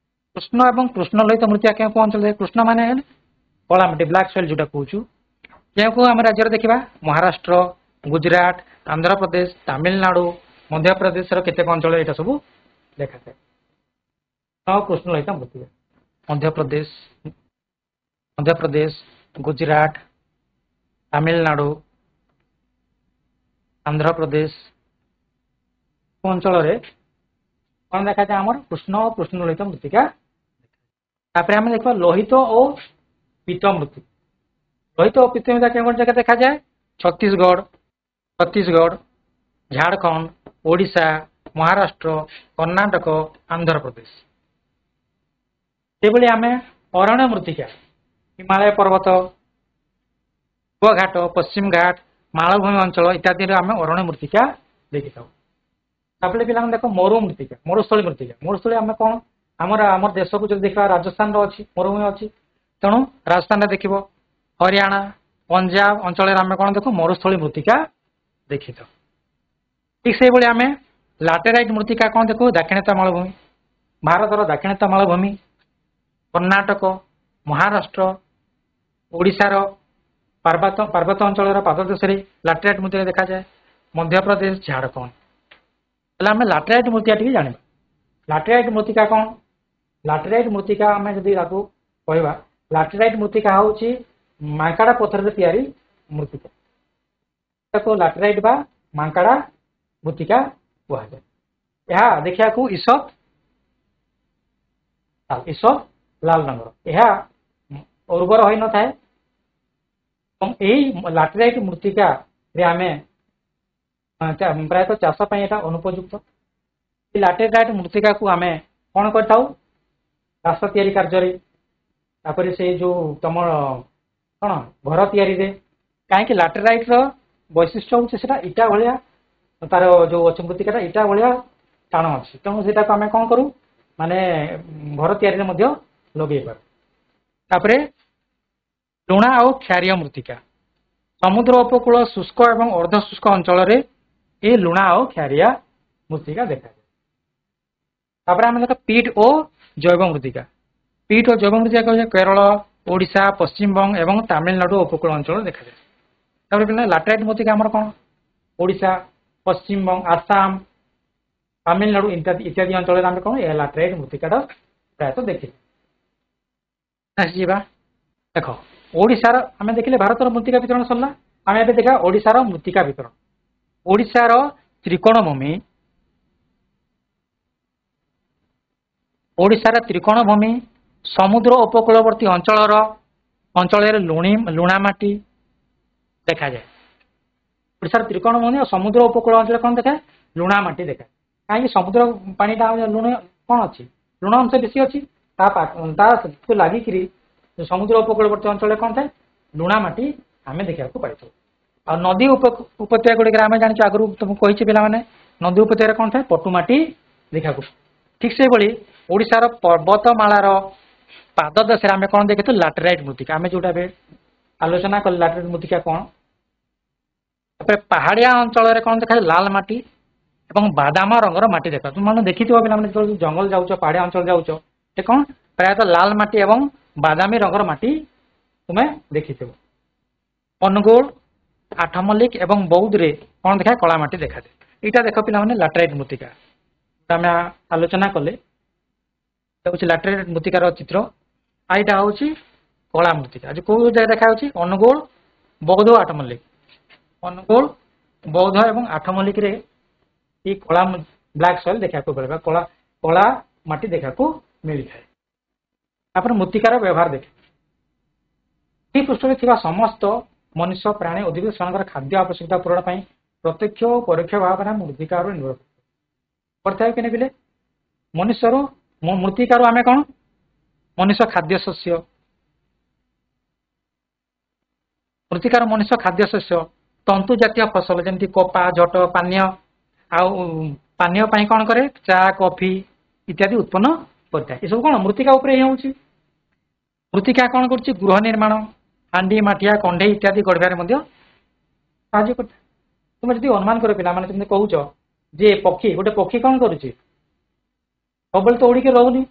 କୃଷ୍ଣ ଏବଂ କୃଷ୍ଣ ଲୋହିତ ମୃତ୍ତିକା କେଉଁ କେଉଁ ଅଞ୍ଚଳରେ କୃଷ୍ଣ ମାନେ କଳା ମାଟି ବ୍ଲାକ୍ ସଏଲ୍ ଯୋଉଟା କହୁଛୁ। କେଉଁ କେଉଁ ଆମେ ରାଜ୍ୟରେ ଦେଖିବା ମହାରାଷ୍ଟ୍ର, ଗୁଜରାଟ, ଆନ୍ଧ୍ରପ୍ରଦେଶ, ତାମିଲନାଡୁ, ମଧ୍ୟପ୍ରଦେଶର କେତେକ ଅଞ୍ଚଳରେ ଏଇଟା ସବୁ ଦେଖାଯାଏ। କୃଷ୍ଣ ଲୋହିତ ମୃତ୍ତିକା ମଧ୍ୟପ୍ରଦେଶ, ଗୁଜରାଟ, ତାମିଲନାଡୁ, ଆନ୍ଧ୍ରପ୍ରଦେଶ ଅଞ୍ଚଳରେ କ'ଣ ଦେଖାଯାଏ ଆମର କୃଷ୍ଣ ଓ କୃଷ୍ଣ ଲୋହିତ ମୃତ୍ତିକା। ତାପରେ ଆମେ ଦେଖିବା ଲୋହିତ ଓ ପୀତ ମୃତ୍ତିକା। ଲୋହିତ ଓ ପୀତ ମୃତ୍ତିକା କେଉଁ ଜାଗାରେ ଦେଖାଯାଏ ଛତିଶଗଡ଼, ଛତିଶଗଡ଼, ଝାଡ଼ଖଣ୍ଡ, ଓଡ଼ିଶା, ମହାରାଷ୍ଟ୍ର, କର୍ଣ୍ଣାଟକ, ଆନ୍ଧ୍ରପ୍ରଦେଶ। ସେଭଳି ଆମେ ଅରଣ୍ୟ ମୃତ୍ତିକା ହିମାଳୟ ପର୍ବତ, ଘାଟ, ପଶ୍ଚିମ ଘାଟ, ମାଳଭୂମି ଅଞ୍ଚଳ ଇତ୍ୟାଦିରେ ଆମେ ଅରଣ୍ୟ ମୃତ୍ତିକା ଦେଖିଥାଉ। ତାପରେ ପିଲାମାନେ ଦେଖ ମରୁ ମୃତ୍ତିକା, ମରୁସ୍ଥଳୀ ମୃତ୍ତିକା। ମରୁସ୍ଥଳୀ ଆମେ କଣ ଆମର ଦେଶକୁ ଯଦି ଦେଖିବା ରାଜସ୍ଥାନର ଅଛି, ମରୁଭୂମି ଅଛି, ତେଣୁ ରାଜସ୍ଥାନରେ ଦେଖିବ, ହରିୟାଣା, ପଞ୍ଜାବ ଅଞ୍ଚଳରେ ଆମେ କଣ ଦେଖୁ ମରୁସ୍ଥଳୀ ମୃତ୍ତିକା ଦେଖିଥାଉ। ଠିକ ସେଇଭଳି ଆମେ ଲାଟେରାଇଟ ମୃତ୍ତିକା କଣ ଦେଖୁ ଦାକ୍ଷିଣାତ୍ୟ ମାଳଭୂମି, ଭାରତର ଦାକ୍ଷିଣାତ୍ୟ ମାଳଭୂମି, କର୍ଣ୍ଣାଟକ, ମହାରାଷ୍ଟ୍ର, ଓଡ଼ିଶାର ପାର୍ବତ ଅଞ୍ଚଳର ପାଦଦେଶରେ ଲାଟେରାଇଟ ମୃତ୍ତିକା ଦେଖାଯାଏ, ମଧ୍ୟପ୍ରଦେଶ, ଝାଡ଼ଖଣ୍ଡ। ତାହେଲେ ଆମେ ଲାଟେରାଇଟ ମୃତ୍ତିକା ଟିକେ ଜାଣିବା। ଲାଟେରାଇଟ ମୃତ୍ତିକା କଣ? ଲାଟେରାଇଟ ମୃତ୍ତିକା ଆମେ ଯଦି ତାକୁ କହିବା, ଲାଟେରାଇଟ ମୃତ୍ତିକା ହେଉଛି ମାଙ୍କଡା ପଥରରେ ତିଆରି ମୃତ୍ତିକା। ତାକୁ ଲାଟେରାଇଟ ବା ମାଙ୍କଡା ମୃତ୍ତିକା କୁହାଯାଏ। ଏହା ଦେଖିବାକୁ ଇସତ ଲାଲ ରଙ୍ଗର। ଏହା ଉର୍ବର ହୋଇନଥାଏ ଏବଂ ଏହି ଲାଟେରାଇଟ ମୃତ୍ତିକାରେ ଆମେ ପ୍ରାୟତଃ ଚାଷ ପାଇଁ ଏଟା ଅନୁପଯୁକ୍ତ। এই ଲାଟେରାଇଟ ମୃତ୍ତିକାକୁ ଆମେ କଣ କରିଥାଉ ରାସ୍ତା ତିଆରି କାର୍ଯ୍ୟରେ, ତାପରେ ସେ ଯୋଉ ତମର କଣ ଘର ତିଆରିରେ। କାହିଁକି ଲାଟେରାଇଟ ର ବୈଶିଷ୍ଟ୍ୟ ହଉଛି ସେଟା ଇଟା ଭଳିଆ, ତାର ଯୋଉ ଅଛି ମୃତ୍ତିକାଟା ଇଟା ଭଳିଆ ଟାଣ ଅଛି, ତେଣୁ ସେଟାକୁ ଆମେ କଣ କରୁ ମାନେ ଘର ତିଆରିରେ ମଧ୍ୟ ଲଗେଇ ପାରୁ। ତାପରେ ଲୁଣା ଆଉ କ୍ଷାରୀୟ ମୃତ୍ତିକା, ସମୁଦ୍ର ଉପକୂଳ ଶୁଷ୍କ ଏବଂ ଅର୍ଦ୍ଧ ଶୁଷ୍କ ଅଞ୍ଚଳରେ ଏ ଲୁଣା ଆଉ କ୍ଷାରିଆ ମୃତ୍ତିକା ଦେଖାଯାଏ। ତାପରେ ଆମେ ଦେଖ ପିଟ ଓ ଜୈବ ମୃତ୍ତିକା। ପିଟ ଓ ଜୈବ ମୃତ୍ତିକା କହିଲେ କେରଳ, ଓଡ଼ିଶା, ପଶ୍ଚିମବଙ୍ଗ ଏବଂ ତାମିଲନାଡୁ ଉପକୂଳ ଅଞ୍ଚଳ ଦେଖାଯାଏ। ତାପରେ ପିଲା ଲାଟେରାଇଟ ମୃତ୍ତିକା ଆମର କଣ ଓଡ଼ିଶା, ପଶ୍ଚିମବଙ୍ଗ, ଆସାମ, ତାମିଲନାଡୁ ଇତ୍ୟାଦି ଅଞ୍ଚଳରେ ଆମେ କଣ ଏ ଲାଟେରାଇଟ ମୃତ୍ତିକାଟା ପ୍ରାୟତଃ ଦେଖିବା। ଆସିଯିବା ଦେଖ ଓଡ଼ିଶାର ଆମେ ଦେଖିଲେ ଭାରତର ମୃତ୍ତିକା ବିତରଣ ସରିଲା। ଆମେ ଏବେ ଦେଖିବା ଓଡ଼ିଶାର ମୃତ୍ତିକା ବିତରଣ। ଓଡ଼ିଶାର ତ୍ରିକୋଣଭୂମି, ସମୁଦ୍ର ଉପକୂଳବର୍ତ୍ତୀ ଅଞ୍ଚଳରେ ଲୁଣା ମାଟି ଦେଖାଯାଏ। ଓଡ଼ିଶାର ତ୍ରିକୋଣଭୂମି ଓ ସମୁଦ୍ର ଉପକୂଳ ଅଞ୍ଚଳରେ କଣ ଦେଖାଏ ଲୁଣା ମାଟି ଦେଖାଏ। କାହିଁକି ସମୁଦ୍ର ପାଣିଟା ଲୁଣ କଣ ଅଛି ଲୁଣ ଅଂଶ ବେଶୀ ଅଛି, ତାକୁ ଲାଗିକିରି ସମୁଦ୍ର ଉପକୂଳବର୍ତ୍ତୀ ଅଞ୍ଚଳରେ କଣ ଥାଏ ଲୁଣା ମାଟି ଆମେ ଦେଖିବାକୁ ପାଇଥାଉ। ଆଉ ନଦୀ ଉପତ୍ୟକା ଗୁଡ଼ିକରେ ଆମେ ଜାଣିଛୁ, ଆଗରୁ ତୁମକୁ କହିଛି ପିଲାମାନେ, ନଦୀ ଉପତ୍ୟକାରେ କଣ ଥାଏ ପଟୁ ମାଟି ଦେଖିବାକୁ। ଠିକ ସେଇଭଳି ଓଡ଼ିଶାର ପର୍ବତମାଳାର ପାଦଦେଶରେ ଆମେ କଣ ଦେଖିଛୁ ଲାଟେରାଇଟ ମୃତ୍ତିକା। ଆମେ ଯୋଉଟା ଏବେ ଆଲୋଚନା କଲେ ଲାଟେରାଇଟ ମୃତ୍ତିକା କଣ। ତାପରେ ପାହାଡ଼ିଆ ଅଞ୍ଚଳରେ କଣ ଦେଖାଯାଏ ଲାଲ ମାଟି ଏବଂ ବାଦାମ ରଙ୍ଗର ମାଟି ଦେଖା। ତୁମେ ଦେଖିଥିବ ପିଲାମାନେ ଯେତେବେଳେ ଜଙ୍ଗଲ ଯାଉଛ, ପାହାଡ଼ିଆ ଅଞ୍ଚଳ ଯାଉଛ, ସେ କଣ ପ୍ରାୟତଃ ଲାଲ ମାଟି ଏବଂ ବାଦାମୀ ରଙ୍ଗର ମାଟି ତୁମେ ଦେଖିଥିବ। ଅନୁଗୁଳ, ଆଠମଲ୍ଲିକ ଏବଂ ବୌଦ୍ଧରେ କଣ ଦେଖାଏ କଳା ମାଟି ଦେଖାଯାଏ। ଏଇଟା ଦେଖ ପିଲାମାନେ ଲାଟେରାଇଟ ମୃତ୍ତିକା ଆମେ ଆଲୋଚନା କଲେ ହଉଛି ଲାଟେରାଇଟ ମୃତ୍ତିକାର ଚିତ୍ର। ଆଉ ଏଇଟା ହଉଛି କଳା ମୃତ୍ତିକା। ଆଜି କୋଉ ଜାଗା ଦେଖାଯାଉଛି ଅନୁଗୁଳ, ବୌଦ୍ଧ, ଆଠମଲ୍ଲିକ। ଅନୁଗୁଳ, ବୌଦ୍ଧ ଏବଂ ଆଠମଲ୍ଲିକରେ এই କଳା ବ୍ଲାକ୍ ସଏଲ ଦେଖିବାକୁ ମିଳେ ବା କଳା ମାଟି ଦେଖିବାକୁ ମିଳିଥାଏ। ତାପରେ ମୃତ୍ତିକାର ବ୍ୟବହାର ଦେଖେ। ଏହି ପୃଷ୍ଠରେ ଥିବା ସମସ୍ତ ମନୁଷ୍ୟ, ପ୍ରାଣୀ, ଉଦ୍ଭିଦ ସେମାନଙ୍କର ଖାଦ୍ୟ ଆବଶ୍ୟକତା ପୂରଣ ପାଇଁ ପ୍ରତ୍ୟକ୍ଷ ଓ ପରୋକ୍ଷ ଭାବରେ ମୃତ୍ତିକାର ନିର୍ଭର କରିଥାଏ। କି ନେବିଲେ ମୃତ୍ତିକାରୁ ଆମେ କଣ ମନୁଷ୍ୟ ଖାଦ୍ୟ ଶସ୍ୟ, ମୃତ୍ତିକାର ମନୁଷ୍ୟ ଖାଦ୍ୟ ଶସ୍ୟ, ତନ୍ତୁ ଜାତୀୟ ଫସଲ ଯେମିତି କପା, ଝୋଟ, ଆଉ ପାନୀୟ ପାଇଁ କଣ କରେ ଚା, କଫି ଇତ୍ୟାଦି ଉତ୍ପନ୍ନ କରିଥାଏ। ଏସବୁ କଣ ମୃତ୍ତିକା ଉପରେ ହିଁ ହଉଛି। ମୃତ୍ତିକା କଣ କରୁଛି ଗୃହ ନିର୍ମାଣ, ହାଣ୍ଡି, ମାଠିଆ, କଣ୍ଢେଇ ଇତ୍ୟାଦି ଗଢ଼ିବାରେ ମଧ୍ୟ ସାହାଯ୍ୟ କରିଥାଏ। ତୁମେ ଯଦି ଅନୁମାନ କର ପିଲାମାନେ ଯେମିତି କହୁଛ ଯେ ଗୋଟେ ପକ୍ଷୀ କଣ କରୁଛି ସବୁବେଳେ ତ ଉଡ଼ିକି ରହୁନି,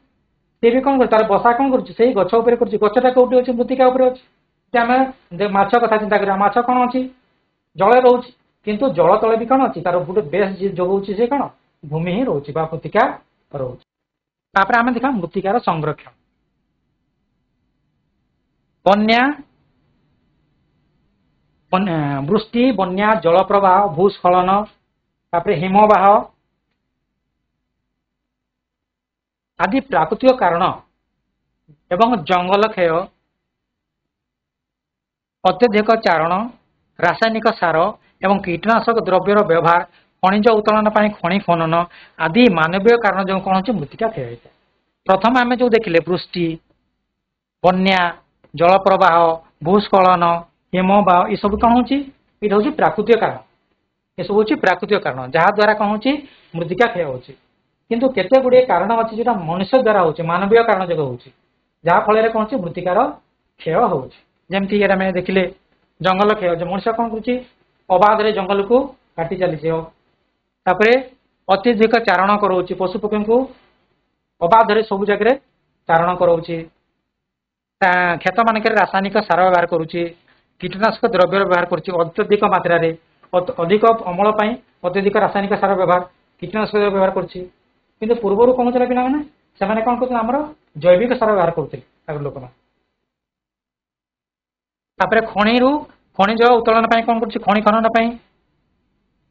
ସେ ବି କଣ କରୁଛି ତାର ବସା କଣ କରୁଛି ସେଇ ଗଛ ଉପରେ କରୁଛି। ଗଛଟା କୋଉଠି ଅଛି ମୃତ୍ତିକା ଉପରେ ଅଛି। ଆମେ ମାଛ କଥା ଚିନ୍ତା କରିବା, ମାଛ କଣ ଅଛି ଜଳରେ ରହୁଛି, କିନ୍ତୁ ଜଳ ତଳେ ବି କଣ ଅଛି ତାର ଗୋଟେ ବେଶ ଯୋଗଉଛି ସେ କଣ ଭୂମି ହିଁ ରହୁଛି ବା ମୃତ୍ତିକା ରହୁଛି। ତାପରେ ଆମେ ଦେଖିବା ମୃତ୍ତିକାର ସଂରକ୍ଷଣ। ବୃଷ୍ଟି, ବନ୍ୟା, ଜଳପ୍ରବାହ, ଭୂସ୍ଖଳନ, ତାପରେ ହିମବାହ ଆଦି ପ୍ରାକୃତିକ କାରଣ ଏବଂ ଜଙ୍ଗଲ କ୍ଷୟ, ଅତ୍ୟଧିକ ଚାରଣ, ରାସାୟନିକ ସାର ଏବଂ କୀଟନାଶକ ଦ୍ରବ୍ୟର ବ୍ୟବହାର ଖଣିଜ ଉତ୍ତୋଳନ ପାଇଁ ଖଣି ଖନନ ଆଦି ମାନବୀୟ କାରଣ ଯୋଗୁଁ କଣ ହଉଛି ମୃତ୍ତିକା କ୍ଷୟ ହୋଇଥାଏ। ପ୍ରଥମେ ଆମେ ଯୋଉ ଦେଖିଲେ ବୃଷ୍ଟି, ବନ୍ୟା, ଜଳପ୍ରବାହ, ଭୂସ୍ଖଳନ, ହିମବାହ ଏସବୁ କଣ ହଉଛି? ଏଇଟା ହଉଛି ପ୍ରାକୃତିକ କାରଣ। ଏସବୁ ହଉଛି ପ୍ରାକୃତିକ କାରଣ ଯାହା ଦ୍ୱାରା କଣ ହଉଛି ମୃତ୍ତିକା କ୍ଷୟ ହଉଛି। କିନ୍ତୁ କେତେ ଗୁଡିଏ କାରଣ ଅଛି ଯୋଉଟା ମନୁଷ୍ୟ ଦ୍ୱାରା ହଉଛି, ମାନବୀୟ କାରଣ ଯୋଗୁଁ ହଉଛି, ଯାହା ଫଳରେ କଣ ହଉଛି ମୃତ୍ତିକାର କ୍ଷୟ ହଉଛି। ଯେମିତି ଆମେ ଦେଖିଲେ ଜଙ୍ଗଲ କ୍ଷୟ, ମଣିଷ କଣ କରୁଛି ଅବାଧରେ ଜଙ୍ଗଲକୁ କାଟି ଚାଲିଛି। ତାପରେ ଅତ୍ୟଧିକ ଚାରଣ କରାଉଛି, ପଶୁପକ୍ଷୀଙ୍କୁ ଅବାଧରେ ସବୁ ଜାଗାରେ ଚାରଣ କରାଉଛି। କ୍ଷେତ ମାନଙ୍କରେ ରାସାୟନିକ ସାର ବ୍ୟବହାର କରୁଛି, କୀଟନାଶକ ଦ୍ରବ୍ୟ ବ୍ୟବହାର କରୁଛି ଅତ୍ୟଧିକ ମାତ୍ରାରେ, ଅଧିକ ଅମଳ ପାଇଁ ଅତ୍ୟଧିକ ରାସାୟନିକ ସାର ବ୍ୟବହାର, କୀଟନାଶକ ବ୍ୟବହାର କରୁଛି। କିନ୍ତୁ ପୂର୍ବରୁ କଣ ହଉଥିଲା ପିଲାମାନେ? ସେମାନେ କଣ କରୁଥିଲେ? ଆମର ଜୈବିକ ସାର ବ୍ୟବହାର କରୁଥିଲେ ଆଗର ଲୋକମାନେ। ତାପରେ ଖଣିଜ ଉତ୍ତୋଳନ ପାଇଁ କଣ କରୁଛି? ଖଣି ଖନନ ପାଇଁ,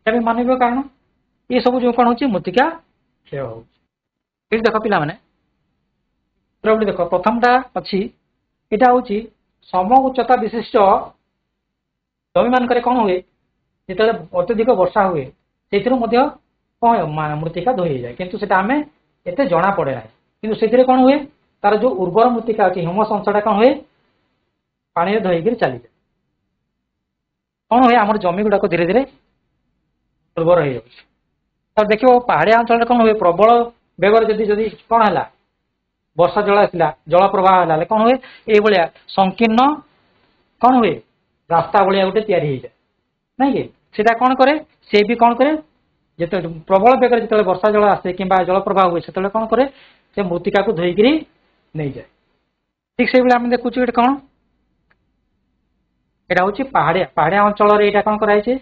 ଏବେ ମାନବୀୟ କାରଣ। ଏ ସବୁ ଯୋଉ କଣ ହଉଛି ମୃତ୍ତିକା କ୍ଷୟ ହଉଛି। ଏଠି ଦେଖ ପିଲାମାନେ, ଦେଖ ପ୍ରଥମଟା ଅଛି, ଏଇଟା ହଉଛି ସମ ଉଚ୍ଚତା ବିଶିଷ୍ଟ ଜମି ମାନଙ୍କରେ କଣ ହୁଏ? ଯେତେବେଳେ ଅତ୍ୟଧିକ ବର୍ଷା ହୁଏ ସେଥିରୁ ମଧ୍ୟ କଣ ମୃତ୍ତିକା ଧୋଇ ହେଇଯାଏ, କିନ୍ତୁ ସେଟା ଆମେ ଏତେ ଜଣା ପଡେ ନାହିଁ। କିନ୍ତୁ ସେଥିରେ କଣ ହୁଏ? ତାର ଯୋଉ ଉର୍ବର ମୃତ୍ତିକା ଅଛି, ହ୍ୟୁମସ୍ ଅଂଶଟା କଣ ହୁଏ? ପାଣିରେ ଧୋଇକିରି ଚାଲିଯାଏ। କଣ ହୁଏ? ଆମର ଜମି ଗୁଡାକ ଧୀରେ ଧୀରେ ଉର୍ବର ହେଇଯାଉଛି। ତ ଦେଖିବ ପାହାଡିଆ ଅଞ୍ଚଳରେ କଣ ହୁଏ? ପ୍ରବଳ ବେଗରେ ଯଦି କଣ ହେଲା, ବର୍ଷା ଜଳ ଆସିଲା, ଜଳ ପ୍ରବାହ ହେଲା, କଣ ହୁଏ? ଏଇଭଳିଆ ସଂକୀର୍ଣ୍ଣ କଣ ହୁଏ? ରାସ୍ତା ଭଳିଆ ଗୋଟେ ତିଆରି ହେଇଯାଏ, ନାଇଁ କି? ସେଟା କଣ କରେ? ସେ ବି କଣ କରେ? ଯେତେବେଳେ ପ୍ରବଳ ବେଗରେ ଯେତେବେଳେ ବର୍ଷା ଜଳ ଆସେ କିମ୍ବା ଜଳ ପ୍ରବାହ ହୁଏ, ସେତେବେଳେ କଣ କରେ? ସେ ମୃତ୍ତିକାକୁ ଧୋଇକିରି ନେଇଯାଏ। ଠିକ ସେଇଭଳି ଆମେ ଦେଖୁଛୁ ଏଠି କଣ, ଏଇଟା ହଉଛି ପାହାଡିଆ ଅଞ୍ଚଳରେ ଏଇଟା କଣ କରାଯାଇଛି?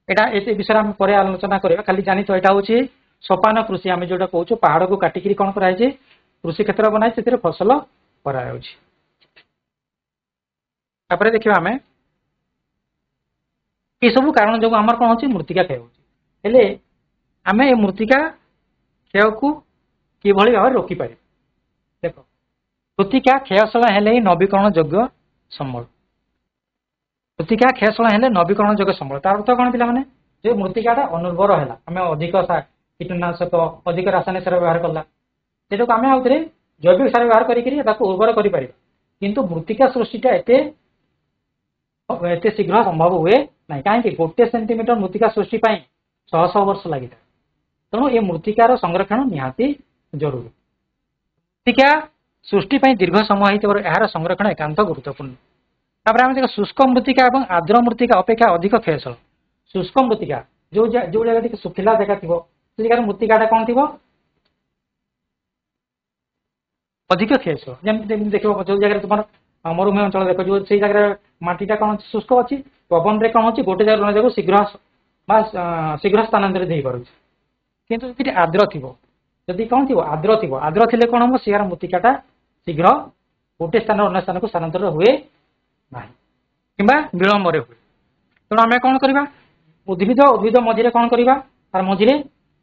ଏଇଟା ଏ ବିଷୟରେ ଆମେ ପରେ ଆଲୋଚନା କରିବା। ଖାଲି ଜାଣିଛ ଏଇଟା ହଉଛି ସୋପାନ କୃଷି, ଆମେ ଯୋଉଟା କହୁଛୁ ପାହାଡକୁ କାଟିକିରି କଣ କରାଯାଇଛି? କୃଷି କ୍ଷେତ୍ର ବନାଇ ସେଥିରେ ଫସଲ କରାଯାଉଛି। ତାପରେ ଦେଖିବା ଆମେ ଏସବୁ କାରଣ ଯୋଗୁଁ ଆମର କଣ ହଉଛି? ମୃତ୍ତିକା କ୍ଷୟ ହଉଛି। ହେଲେ ଆମେ ଏ ମୃତ୍ତିକା କ୍ଷୟକୁ କିଭଳି ଭାବରେ ରୋକିପାରିବା? ଦେଖ, ମୃତ୍ତିକା କ୍ଷୟଶୀଳ ହେଲେ ହିଁ ନବୀକରଣ ଯୋଗ୍ୟ ସମ୍ବଳ। ମୃତ୍ତିକା କ୍ଷୟଶୀଳ ହେଲେ ନବୀକରଣ ଯୋଗ୍ୟ ସମ୍ବଳ। ତାର ଅର୍ଥ କଣ ପିଲାମାନେ? ଯେ ମୃତ୍ତିକାଟା ଅନୁର୍ବର ହେଲା, ଆମେ ଅଧିକ କୀଟନାଶକ, ଅଧିକ ରାସାୟନିକ ସାର ବ୍ୟବହାର କଲା, ସେଟାକୁ ଆମେ ଆଉଥରେ ଜୈବିକ ସାର ବ୍ୟବହାର କରିକିରି ତାକୁ ଉର୍ବର କରିପାରିବା। କିନ୍ତୁ ମୃତ୍ତିକା ସୃଷ୍ଟିଟା ଏତେ ଶୀଘ୍ର ସମ୍ଭବ ହୁଏ ନାହିଁ। କାହିଁକି? 1 ସେଣ୍ଟିମିଟର ମୃତ୍ତିକା ସୃଷ୍ଟି ପାଇଁ 100 ବର୍ଷ ଲାଗିଥାଏ। ତେଣୁ ଏ ମୃତ୍ତିକାର ସଂରକ୍ଷଣ ନିହାତି ଜରୁରୀ। ମୃତ୍ତିକା ସୃଷ୍ଟି ପାଇଁ ଦୀର୍ଘ ସମୟ ହେଇଥିବାରୁ ଏହାର ସଂରକ୍ଷଣ ଏକାନ୍ତ ଗୁରୁତ୍ୱପୂର୍ଣ୍ଣ। ତାପରେ ଆମେ ଦେଖ, ଶୁଷ୍କ ମୃତ୍ତିକା ଏବଂ ଆର୍ଦ୍ର ମୃତ୍ତିକା ଅପେକ୍ଷା ଅଧିକ କ୍ଷୟଶୀଳ। ଶୁଷ୍କ ମୃତ୍ତିକା ଯୋଉ ଜାଗା ଟିକେ ଶୁଖିଲା ଜାଗା ଥିବ, ସେ ଜାଗାରେ ମୃତ୍ତିକାଟା କଣ ଥିବ? ଅଧିକ କ୍ଷୟଶୀଳ। ଯେମିତି ଦେଖିବ ଯୋଉ ଜାଗାରେ ତୁମର ମରୁଭୂମି ଅଞ୍ଚଳ ଦେଖ, ଯୋଉ ସେଇ ଜାଗାରେ ମାଟିଟା କଣ ଶୁଷ୍କ ଅଛି, ପବନରେ କଣ ହଉଛି ଗୋଟେ ଜାଗାରୁ ଅନ୍ୟ ଜାଗାକୁ ଶୀଘ୍ର ସ୍ଥାନାନ୍ତରିତ ହେଇପାରୁଛି। କିନ୍ତୁ ଯଦି ଆର୍ଦ୍ର ଥିବ, ଯଦି କଣ ଥିବ? ଆର୍ଦ୍ର ଥିଲେ କଣ ହବ? ସେହାର ମୃତ୍ତିକାଟା ଶୀଘ୍ର ଗୋଟେ ସ୍ଥାନରୁ ଅନ୍ୟ ସ୍ଥାନକୁ ସ୍ଥାନାନ୍ତରିତ ହୁଏ ନାହିଁ କିମ୍ବା ବିଳମ୍ବରେ ହୁଏ। ତେଣୁ ଆମେ କଣ କରିବା? ଉଦ୍ଭିଦ ମଝିରେ କଣ କରିବା? ତାର ମଝିରେ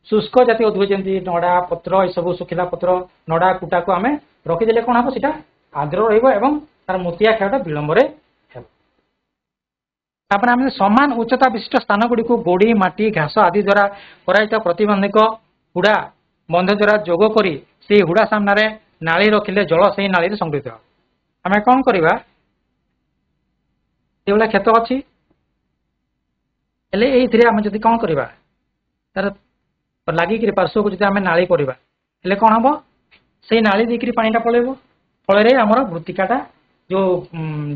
ଶୁଷ୍କ ଜାତୀୟ ଉଦ୍ଭିଦ ଯେମିତି ନଡା ପତ୍ର, ଏସବୁ ଶୁଖିଲା ପତ୍ର, ନଡା କୁଟାକୁ ଆମେ ରଖିଦେଲେ କଣ ହବ? ସେଟା ଆର୍ଦ୍ର ରହିବ ଏବଂ ତାର ମୃତ୍ତିକା କ୍ଷୟଟା ବିଳମ୍ବରେ ହେବ। ତାପରେ ଆମେ ସମାନ ଉଚ୍ଚତା ବିଶିଷ୍ଟ ସ୍ଥାନ ଗୁଡିକୁ ଗୋଡି, ମାଟି, ଘାସ ଆଦି ଦ୍ୱାରା କରାଯାଇଥିବା ପ୍ରତିବନ୍ଧକ ହୁଡା ବନ୍ଧ ଦ୍ୱାରା ଯୋଗ କରି ସେଇ ହୁଡା ସାମ୍ନାରେ ନାଳି ରଖିଲେ ଜଳ ସେଇ ନାଳିରେ ସଂଗୃହୀତ ହେବ। ଆମେ କଣ କରିବା? ସେଇଭଳିଆ କ୍ଷେତ ଅଛି, ହେଲେ ଏଇଥିରେ ଆମେ ଯଦି କଣ କରିବା? ତାର ଲାଗିକିରି ପାର୍ଶ୍ୱକୁ ଯଦି ଆମେ ନାଳି କରିବା, ହେଲେ କଣ ହବ? ସେଇ ନାଳି ଦେଇକିରି ପାଣିଟା ପଳେଇବ। ଫଳରେ ଆମର ମୃତ୍ତିକାଟା ଯୋଉ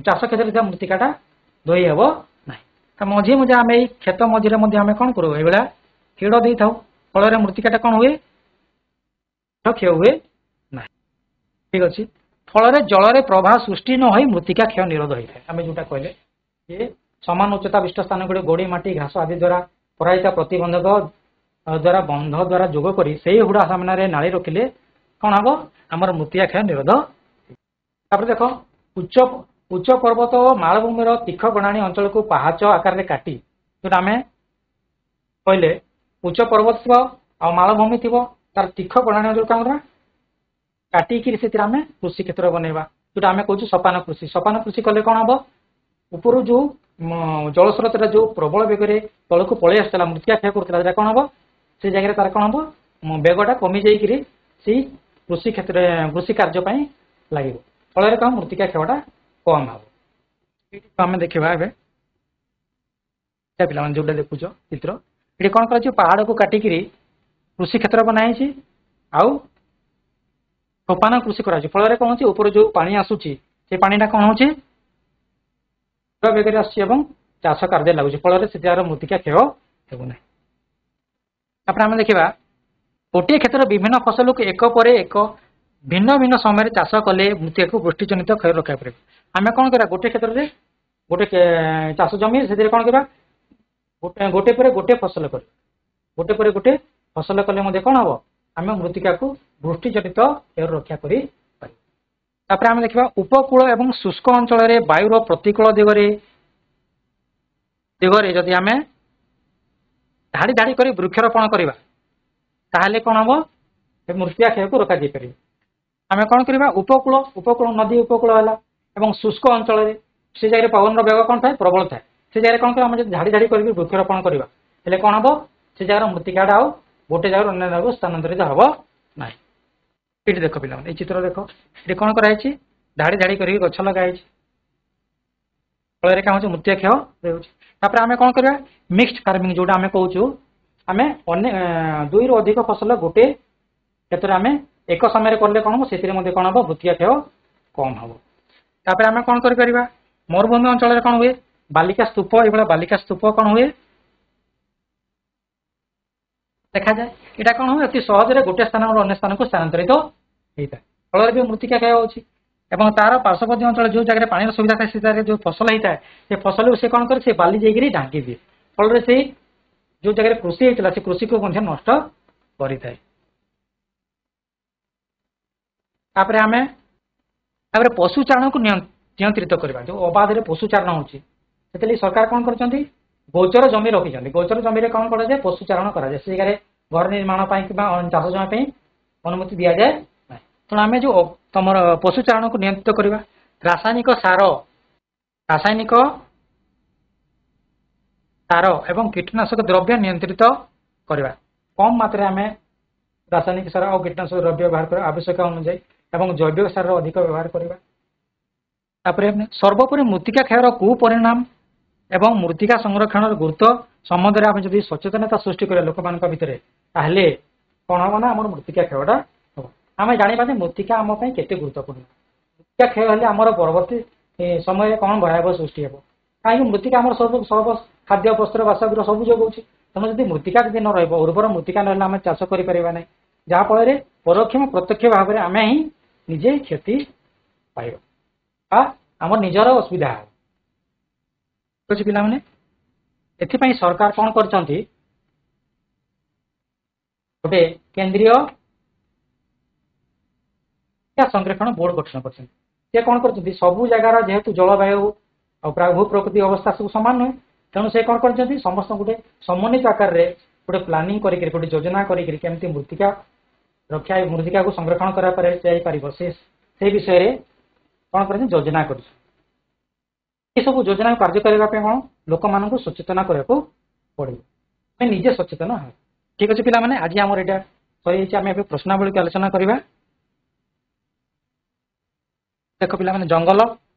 ଚାଷ କ୍ଷେତ୍ରରେ ଥିବା ମୃତ୍ତିକାଟା ଧୋଇ ହେବ ନାହିଁ। ତା ମଝିରେ ଆମେ ଏଇ କ୍ଷେତ ମଝିରେ ମଧ୍ୟ ଆମେ କଣ କରୁ? ଏଇଭଳିଆ ହିଡ଼ ଦେଇଥାଉ। ଫଳରେ ମୃତ୍ତିକାଟା କଣ ହୁଏ? କ୍ଷୟ ହୁଏ ନାହିଁ। ଠିକ ଅଛି। ଫଳରେ ଜଳରେ ପ୍ରବାହ ସୃଷ୍ଟି ନ ହୋଇ ମୃତ୍ତିକା କ୍ଷୟ ନିରୋଧ ହୋଇଥାଏ। ଆମେ ଯୋଉଟା କହିଲେ ଯେ ସମାନ ଉଚ୍ଚତା ବିଶିଷ୍ଟ ସ୍ଥାନ ଗୁଡିକ ଗୋଡି, ମାଟି, ଘାସ ଆଦି ଦ୍ୱାରା କରାଯାଇଥିବା ପ୍ରତିବନ୍ଧକ ଦ୍ୱାରା ବନ୍ଧ ଦ୍ୱାରା ଯୋଗ କରି ସେଇ ହୁଡା ସାମ୍ନାରେ ନାଳି ରଖିଲେ କଣ ହବ? ଆମର ମୃତ୍ତିକା କ୍ଷୟ ନିରୋଧ। ତାପରେ ଦେଖ, ଉଚ୍ଚ ପର୍ବତ ଓ ମାଳଭୂମିର ତୀଖ ଗଣାଣି ଅଞ୍ଚଳକୁ ପାହାଚ ଆକାରରେ କାଟି, ଯୋଉଟା ଆମେ କହିଲେ ଉଚ୍ଚ ପର୍ବତ ଥିବ ଆଉ ମାଳଭୂମି ଥିବ, ତାର ତୀଖ ଗଣାଣି ଅଞ୍ଚଳ କଣ କରିବା? କାଟିକିରି ସେଥିରେ ଆମେ କୃଷି କ୍ଷେତ୍ର ବନେଇବା, ଯୋଉଟା ଆମେ କହୁଛୁ ସୋପାନ କୃଷି। ସୋପାନ କୃଷି କଲେ କଣ ହବ? ଉପରୁ ଯୋଉ ଜଳସ୍ରୋତଟା ଯୋଉ ପ୍ରବଳ ବେଗରେ ତଳକୁ ପଳେଇ ଆସୁଥିଲା ମୃତ୍ତିକା କ୍ଷୟ କରୁଥିଲା ସେଟା କଣ ହବ ସେ ଜାଗାରେ ତାର କଣ ହବ ବେଗଟା କମି ଯାଇକିରି ସେଇ କୃଷି କ୍ଷେତ୍ରରେ କୃଷି କାର୍ଯ୍ୟ ପାଇଁ ଲାଗିବ ଫଳରେ କଣ ମୃତ୍ତିକା କ୍ଷୟଟା କମ ହବ। ଆମେ ଦେଖିବା ଏବେ ପିଲାମାନେ ଯୋଉଟା ଦେଖୁଛ ଚିତ୍ର ଏଠି କଣ କରାଯାଉଛି ପାହାଡକୁ କାଟିକିରି କୃଷି କ୍ଷେତ୍ର ବନା ହେଇଛି ଆଉ ସୋପାନ କୃଷି କରାଯାଉଛି ଫଳରେ କଣ ହଉଛି ଉପରୁ ଯୋଉ ପାଣି ଆସୁଛି ସେ ପାଣିଟା କଣ ହଉଛି ବେଗରେ ଆସୁଛି ଏବଂ ଚାଷ କାର୍ଯ୍ୟରେ ଲାଗୁଛି ଫଳରେ ସେଠାର ମୃତ୍ତିକା କ୍ଷୟ ହେବ ନାହିଁ। ତାପରେ ଆମେ ଦେଖିବା ଗୋଟିଏ କ୍ଷେତ୍ରରେ ବିଭିନ୍ନ ଫସଲକୁ ଏକ ପରେ ଏକ ଭିନ୍ନ ଭିନ୍ନ ସମୟରେ ଚାଷ କଲେ ମୃତ୍ତିକାକୁ ବୃଷ୍ଟିଜନିତ କ୍ଷୟ ରକ୍ଷା ପାରିବ। ଆମେ କଣ କରିବା ଗୋଟେ କ୍ଷେତ୍ରରେ ଗୋଟେ ଚାଷ ଜମି ସେଥିରେ କଣ କରିବା ଗୋଟେ ପରେ ଗୋଟେ ଫସଲ କରିବା ଗୋଟେ ପରେ ଗୋଟେ ଫସଲ କଲେ ମଧ୍ୟ କଣ ହବ ଆମେ ମୃତ୍ତିକାକୁ ବୃଷ୍ଟିଜନିତ କ୍ଷୟରୁ ରକ୍ଷା କରିପାରିବା। ତାପରେ ଆମେ ଦେଖିବା ଉପକୂଳ ଏବଂ ଶୁଷ୍କ ଅଞ୍ଚଳରେ ବାୟୁର ପ୍ରତିକୂଳ ଦିଗରେ ଯଦି ଆମେ ଧାଡି ଧାଡି କରି ବୃକ୍ଷରୋପଣ କରିବା ତାହେଲେ କଣ ହବ ମୃତ୍ତିକା କ୍ଷୟକୁ ରୋକାଯାଇ ପାରିବ। ଆମେ କଣ କରିବା ଉପକୂଳ ନଦୀ ଉପକୂଳ ହେଲା ଏବଂ ଶୁଷ୍କ ଅଞ୍ଚଳରେ ସେ ଜାଗାରେ ପବନର ବେଗ କଣ ଥାଏ ପ୍ରବଳ ଥାଏ ସେ ଜାଗାରେ କଣ କରିବା ଆମେ ଯଦି ଧାଡି ଧାଡି କରିକି ବୃକ୍ଷରୋପଣ କରିବା ହେଲେ କଣ ହବ ସେ ଜାଗାର ମୃତ୍ତିକାଟା ଆଉ ଗୋଟେ ଜାଗାରୁ ଅନ୍ୟ ଜାଗାକୁ ସ୍ଥାନାନ୍ତରିତ ହବ ନାହିଁ। ଏଠି ଦେଖ ପିଲାମାନେ ଏଇ ଚିତ୍ର ଦେଖ ଏଠି କଣ କରାଯାଇଛି ଧାଡି ଧାଡି କରିକି ଗଛ ଲଗା ହେଇଛି ଫଳରେ କଣ ହଉଛି ମୃତ୍ତିକା କ୍ଷୟ ହେଉଛି। ତାପରେ ଆମେ କଣ କରିବା ମିକ୍ସଡ ଫାର୍ମିଂ ଯୋଉଟା ଆମେ କହୁଛୁ ଆମେ ଦୁଇରୁ ଅଧିକ ଫସଲ ଗୋଟେ କ୍ଷେତ୍ରରେ ଆମେ ଏକ ସମୟରେ କଲେ କଣ ହବ ସେଥିରେ ମଧ୍ୟ କଣ ହବ ମୃତ୍ତିକା କ୍ଷୟ କମ ହବ। ତାପରେ ଆମେ କଣ କରିପାରିବା ମରୁଭୂମି ଅଞ୍ଚଳରେ କଣ ହୁଏ ବାଲିକା ସ୍ତୂପ ଏଇଭଳିଆ ବାଲିକା ସ୍ତୂପ କଣ ହୁଏ ଦେଖାଯାଏ ଏଇଟା କଣ ହୁଏ ଅତି ସହଜରେ ଗୋଟେ ସ୍ଥାନରୁ ଅନ୍ୟ ସ୍ଥାନକୁ ସ୍ଥାନାନ୍ତରିତ ହେଇଥାଏ ଫଳରେ ବି ମୃତ୍ତିକା କ୍ଷୟ ହେଉଛି ଏବଂ ତାର ପାର୍ଶ୍ୱବର୍ତ୍ତୀ ଅଞ୍ଚଳ ଯୋଉ ଜାଗାରେ ପାଣିର ସୁବିଧା ଥାଏ ସେ ଜାଗାରେ ଯୋଉ ଫସଲ ହେଇଥାଏ ସେ ଫସଲକୁ ସେ କଣ କରେ ସେ ବାଲି ଯାଇକିରି ଢାଙ୍କି ଦିଏ ଫଳରେ ସେଇ ଯୋଉ ଜାଗାରେ କୃଷି ହେଇଥିଲା ସେ କୃଷିକୁ ମଧ୍ୟ ନଷ୍ଟ କରିଥାଏ। ତାପରେ ପଶୁ ଚାରଣକୁ ନିୟନ୍ତ୍ରିତ କରିବା ଯୋଉ ଅବାଧରେ ପଶୁ ଚାରଣ ହଉଛି ସେଥିଲାଗି ସରକାର କଣ କରିଛନ୍ତି ଗୋଚର ଜମି ରଖିଛନ୍ତି ଗୋଚର ଜମିରେ କଣ କରାଯାଏ ପଶୁ ଚାରଣ କରାଯାଏ ସେ ଜାଗାରେ ଘର ନିର୍ମାଣ ପାଇଁ କିମ୍ବା ଚାଷ ଜମି ପାଇଁ ଅନୁମତି ଦିଆଯାଏ ନାହିଁ। ତେଣୁ ଆମେ ଯୋଉ ତମର ପଶୁ ଚାରଣକୁ ନିୟନ୍ତ୍ରିତ କରିବା ରାସାୟନିକ ସାର ଏବଂ କୀଟନାଶକ ଦ୍ରବ୍ୟ ନିୟନ୍ତ୍ରିତ କରିବା କମ ମାତ୍ରାରେ ଆମେ ରାସାୟନିକ ସାର ଆଉ କୀଟନାଶକ ଦ୍ରବ୍ୟ ବ୍ୟବହାର କରିବା ଆବଶ୍ୟକ ଅନୁଯାୟୀ ଏବଂ ଜୈବିକ ସାରର ଅଧିକ ବ୍ୟବହାର କରିବା। ତାପରେ ସର୍ବୋପରି ମୃତ୍ତିକା କ୍ଷୟର କୁପରିଣାମ ଏବଂ ମୃତ୍ତିକା ସଂରକ୍ଷଣର ଗୁରୁତ୍ୱ ସମ୍ବନ୍ଧରେ ଆମେ ଯଦି ସଚେତନତା ସୃଷ୍ଟି କରିବା ଲୋକମାନଙ୍କ ଭିତରେ ତାହେଲେ କଣ ହବ ନା ଆମର ମୃତ୍ତିକା କ୍ଷୟଟା ହବ ଆମେ ଜାଣିବା ଯେ ମୃତ୍ତିକା ଆମ ପାଇଁ କେତେ ଗୁରୁତ୍ୱପୂର୍ଣ୍ଣ ମୃତ୍ତିକା କ୍ଷୟ ହେଲେ ଆମର ପରବର୍ତ୍ତୀ ସମୟରେ କଣ ଭୟାବହ ସୃଷ୍ଟି ହେବ କାହିଁକି ମୃତ୍ତିକା ଆମର ସବୁ ଖାଦ୍ୟ ବସ୍ତ୍ର ବାସଗୃହ ସବୁ ଯୋଗାଉଛି ତେଣୁ ଯଦି ମୃତ୍ତିକା ଯଦି ନ ରହିବ ଉର୍ବର ମୃତ୍ତିକା ନହେଲେ ଆମେ ଚାଷ କରିପାରିବା ନାହିଁ ଯାହା ଫଳରେ ପରୋକ୍ଷ ପ୍ରତ୍ୟକ୍ଷ ଭାବରେ ଆମେ ହିଁ ନିଜେ କ୍ଷତି ପାଇବା ବା ଆମର ନିଜର ଅସୁବିଧା ହେବ। ବୁଝି ପିଲାମାନେ ଏଥିପାଇଁ ସରକାର କଣ କରିଛନ୍ତି ଗୋଟେ କେନ୍ଦ୍ରୀୟ ସଂରକ୍ଷଣ ବୋର୍ଡ ଗଠନ କରିଛନ୍ତି ସେ କଣ କରୁଛନ୍ତି ସବୁ ଜାଗାର ଯେହେତୁ ଜଳବାୟୁ ଆଉ ଭୂ ପ୍ରକୃତି ଅବସ୍ଥା ସବୁ ସମାନ ନୁହେଁ ତେଣୁ ସେ କଣ କରିଛନ୍ତି ସମସ୍ତଙ୍କୁ ଗୋଟେ ସମନ୍ୱିତ ଆକାରରେ ଗୋଟେ ପ୍ଲାନିଂ କରିକି ଗୋଟେ ଯୋଜନା କରିକି କେମିତି ମୃତ୍ତିକା ରକ୍ଷା ମୃତ୍ତିକାକୁ ସଂରକ୍ଷଣ କରାଯାଇପାରିବ ସେ ବିଷୟରେ କଣ କରିଛନ୍ତି ଯୋଜନା କରିଛି ଏସବୁ ଯୋଜନା କାର୍ଯ୍ୟ କରିବା ପାଇଁ କଣ ଲୋକମାନଙ୍କୁ ସଚେତନ କରିବାକୁ ପଡିବ ଆମେ ନିଜେ ସଚେତନ ହେବା। ଠିକ ଅଛି ପିଲାମାନେ ଆଜି ଆମର ଏଇଟା ସରିଯାଇଛି ଆମେ ଏବେ ପ୍ରଶ୍ନାବଳୀକୁ ଆଲୋଚନା କରିବା। ଦେଖ ପିଲାମାନେ ଜଙ୍ଗଲ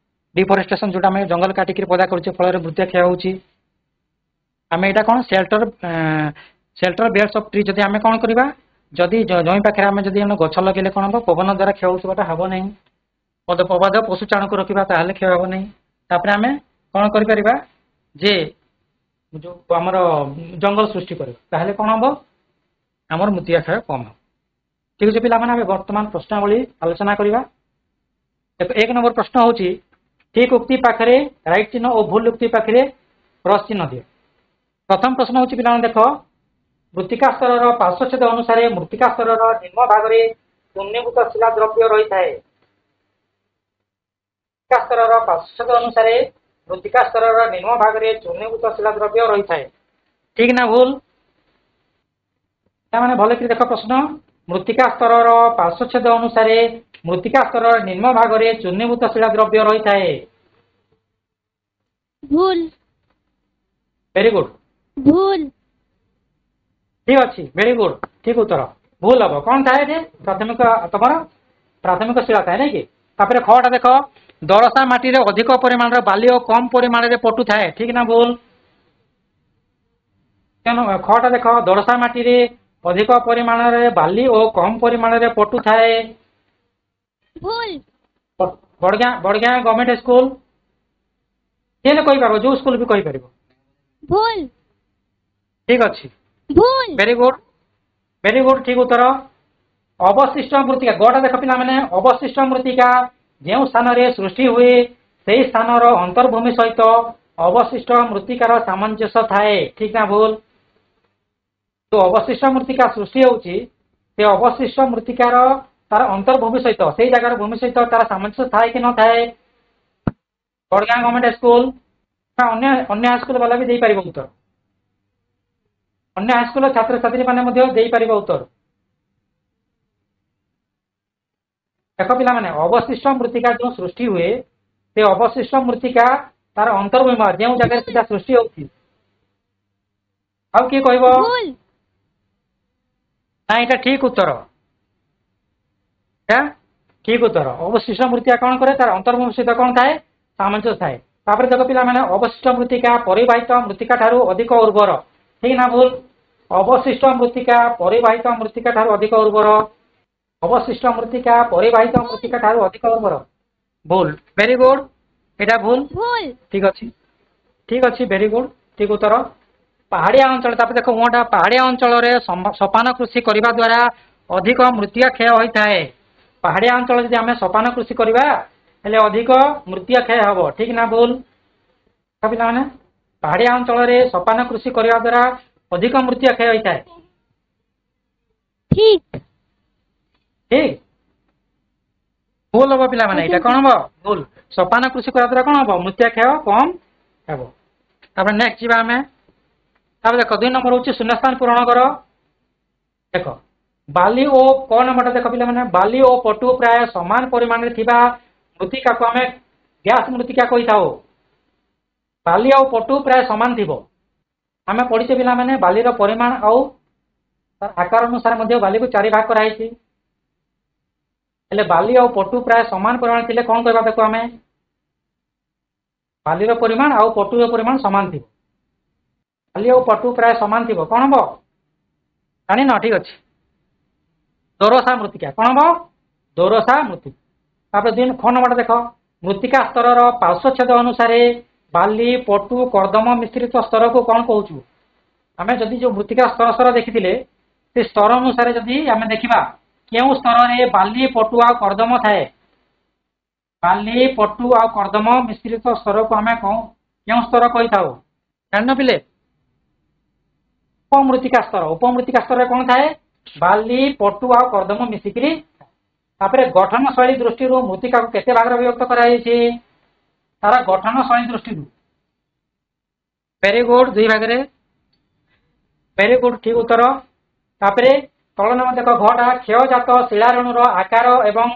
ଡିଫରେଷ୍ଟେସନ ଯୋଉଟା ଆମେ ଜଙ୍ଗଲ କାଟିକି ପଦା କରୁଛେ ଫଳରେ ମୃତ୍ତିକା କ୍ଷୟ ହେଉଛି ଆମେ ଏଇଟା କଣ ସେଲ୍ଟର ବେଡ୍ସ ଅଫ୍ ଟ୍ରି ଯଦି ଆମେ କଣ କରିବା ଯଦି ଜମି ପାଖରେ ଆମେ ଯଦି ଗଛ ଲଗେଇଲେ କଣ ହବ ପବନ ଦ୍ୱାରା କ୍ଷୟ ହେଉଥିବାଟା ହବ ନାହିଁ ଅବାଧ ପଶୁ ଚାଣକୁ ରଖିବା ତାହେଲେ କ୍ଷୟ ହବ ନାହିଁ। ତାପରେ ଆମେ କଣ କରିପାରିବା ଯେ ଯୋଉ ଆମର ଜଙ୍ଗଲ ସୃଷ୍ଟି କରିବା ତାହେଲେ କଣ ହବ ଆମର ମୃତ୍ତିକା କ୍ଷୟ କମ ହବ। ଠିକ ଅଛି ପିଲାମାନେ ଆମେ ବର୍ତ୍ତମାନ ପ୍ରଶ୍ନାବଳୀ ଆଲୋଚନା କରିବା। ଏକ ନମ୍ବର ପ୍ରଶ୍ନ ହଉଛି ଠିକ ଉକ୍ତି ପାଖରେ ରାଇଟ ଚିହ୍ନ ଓ ଭୁଲ ଉକ୍ତି ପାଖରେ କ୍ରସ୍ ଚିହ୍ନ ଦିଅ। ପ୍ରଥମ ପ୍ରଶ୍ନ ହଉଛି ପିଲାମାନେ ଦେଖ ମୃତ୍ତିକା ସ୍ତରର ପାର୍ଶ୍ୱଚ୍ଛେଦ ଅନୁସାରେ ମୃତ୍ତିକା ସ୍ତରର ନିମ୍ନ ଭାଗରେ ଶୂନ୍ୟଭୂତ ଶିଳା ଦ୍ରବ୍ୟ ରହିଥାଏ। ମୃତ୍ତିକା ସ୍ତରର ପାର୍ଶ୍ୱଚ୍ଛେଦ ଅନୁସାରେ ମୃତ୍ତିକା ସ୍ତରର ନିମ୍ନ ଭାଗରେ ଶୂନ୍ୟଭୂତ ଶିଳା ଦ୍ରବ୍ୟ ରହିଥାଏ ଠିକ ନା ଭୁଲ ପିଲାମାନେ ଭଲ କରି ଦେଖ ପ୍ରଶ୍ନ ମୃତ୍ତିକା ସ୍ତରର ପାର୍ଶ୍ୱଚ୍ଛେଦ ଅନୁସାରେ ମୃତ୍ତିକା ସ୍ତରର ନିମ୍ନ ଭାଗରେ ଚୂର୍ଣ୍ଣୀଭୂତ ଶିଳା ଦ୍ରବ୍ୟ ରହିଥାଏ। ଭୁଲ वेरी गुड भूल ठीक अच्छी वेरी गुड ठीक उत्तर भूल हम कौन थाए जे प्राथमिक तुम प्राथमिक शिला थाए नहीं कि तापर खटा देख दरसा माटी रे अधिक परिमाण बाली और कम परिमाण रे पटु थाए ठीक ना भूल खटा देख दरसा माटी रे अधिक परिमाण रे बाली और कम परिमाण रे पटु थाए भूल बड़गाँ गवर्नमेंट स्कूल ये कही पार जो स्कूल भी कही पार भूल ठीक अच्छी भूल वेरी गुड ठीक उत्तर अवशिष्ट मृत्तिका गटा देख पिला माने अवशिष्ट मृत्तिका जो स्थान रे सृष्टि हुए से स्थान अंतर्भूमि सहित अवशिष्ट मृत्तिकार सामंजस्य थाए ठीक ना भूल तो अवशिष्ट मृत्तिका सृष्टि होउची से अवशिष्ट मृत्तिकार तार अंतर्भूमि सहित से जगार भूमि सहित तार सामंजस्य थाए कि न थाए बड़गाँ गवर्नमेंट स्कूल अन्य हाईस्कूल वाला भी दे पारिबो उत्तर अन्य हाईस्कूल छात्र छात्री माने मध्य दे पारिबो उत्तर देख पिला माने अवशिष्ट मृत्तिका जो सृष्टि हुए से अवशिष्ट मृत्तिका तार अंतर्भूमि जो जगह सीधा सृष्टि होती आउ किए कहबो ना এটা ठीक उत्तर क्या ठीक उत्तर अवशिष्ट मृत्तिका कौन करे तार अंतर्भूमि सहित कौन थाए सामंजस्य थाए तापर देख पिला माने अवशिष्ट मृत्तिका परिवाहित मृत्तिका ठारू अधिक उर्वर ठीक ना भूल अवशिष्ट मृत्तिका परिवाहित मृत्तिका ठारू अधिक उर्वर अवशिष्ट मृत्तिका परिवाहित मृत्तिका ठारू अधिक उर्वर भूल वेरी गुड एटा भूल ठीक अच्छी वेरी गुड ठीक उत्तर पहाड़िया अंचल तापर देखो मोटा पहाड़िया अंचल रे सोपान कृषि करबा द्वारा अधिक मृत्तिका क्षय होता है पहाड़िया अंचल जदि आम सोपान कृषि करबा हेले अधिक मृत्तिका क्षय हम ठीक ना भूल पिला माने पहाड़िया अंचल रे सोपान कृषि करबा द्वारा अधिक मृत्तिका क्षय होता है ठीक ठीक भूल हम पिला माने एटा कोन हम भूल सोपान कृषि करबा द्वारा कोन हम मृत्तिका क्षय कम हेबो तापर नेक्स्ट जीवा हमें तापर देख 2 नंबर होची शून्य स्थान पूरण कर देख बाली ओ कौन नंबर देख पिला माने बाली ओ पटु प्राय समान परिमाण रे थिबा मृत्तिका को हमें गैस मृत्तिका कहि थाओ बाली और पटु प्राय समान थिबो हमें पढ़िचे पिला माने बाली रो परिमाण और आकार अनुसार मध्य बाली को 4 भाग कराई छी हेले बाली और पटु प्राय समान परिमाण थिले कोन कहबा देखो हमें बाली रो परिमाण और पटु रो परिमाण समान थिबो बाली और पटु प्राय समान थिबो कोन हबो जानि न ठीक अछि दोरसा मृत्तिका कोन हबो दोरसा मृत्तिका तापर दिन फोन नंबर देख मृत्तिका स्तर पार्श्वच्छेद अनुसार बाली पटु कर्दम मिश्रित स्तर को कौन कहूँ आम जदि जो मृत्तिका स्तर स्तर देखी से स्तर अनुसार जदि आम देखा क्यों स्तर में बाली पटु आ कर्दम थाए बाली पटु आ कर्दम मिश्रित स्तर को आम क्यों स्तर कही था जान पिले उपमृत्तिका स्तर कौन थाए बाली पटु आ कर्दम मिसिकी तापर गठन शैली दृष्टि मृत्तिका को केते भाग विभक्त कराई तार गठन शैली दृष्टि वेरी गुड 2 भाग रे वेरी गुड ठीक उत्तर तापर तल नंबर देख घटा क्षयजात शिलारेणुर आकार एवं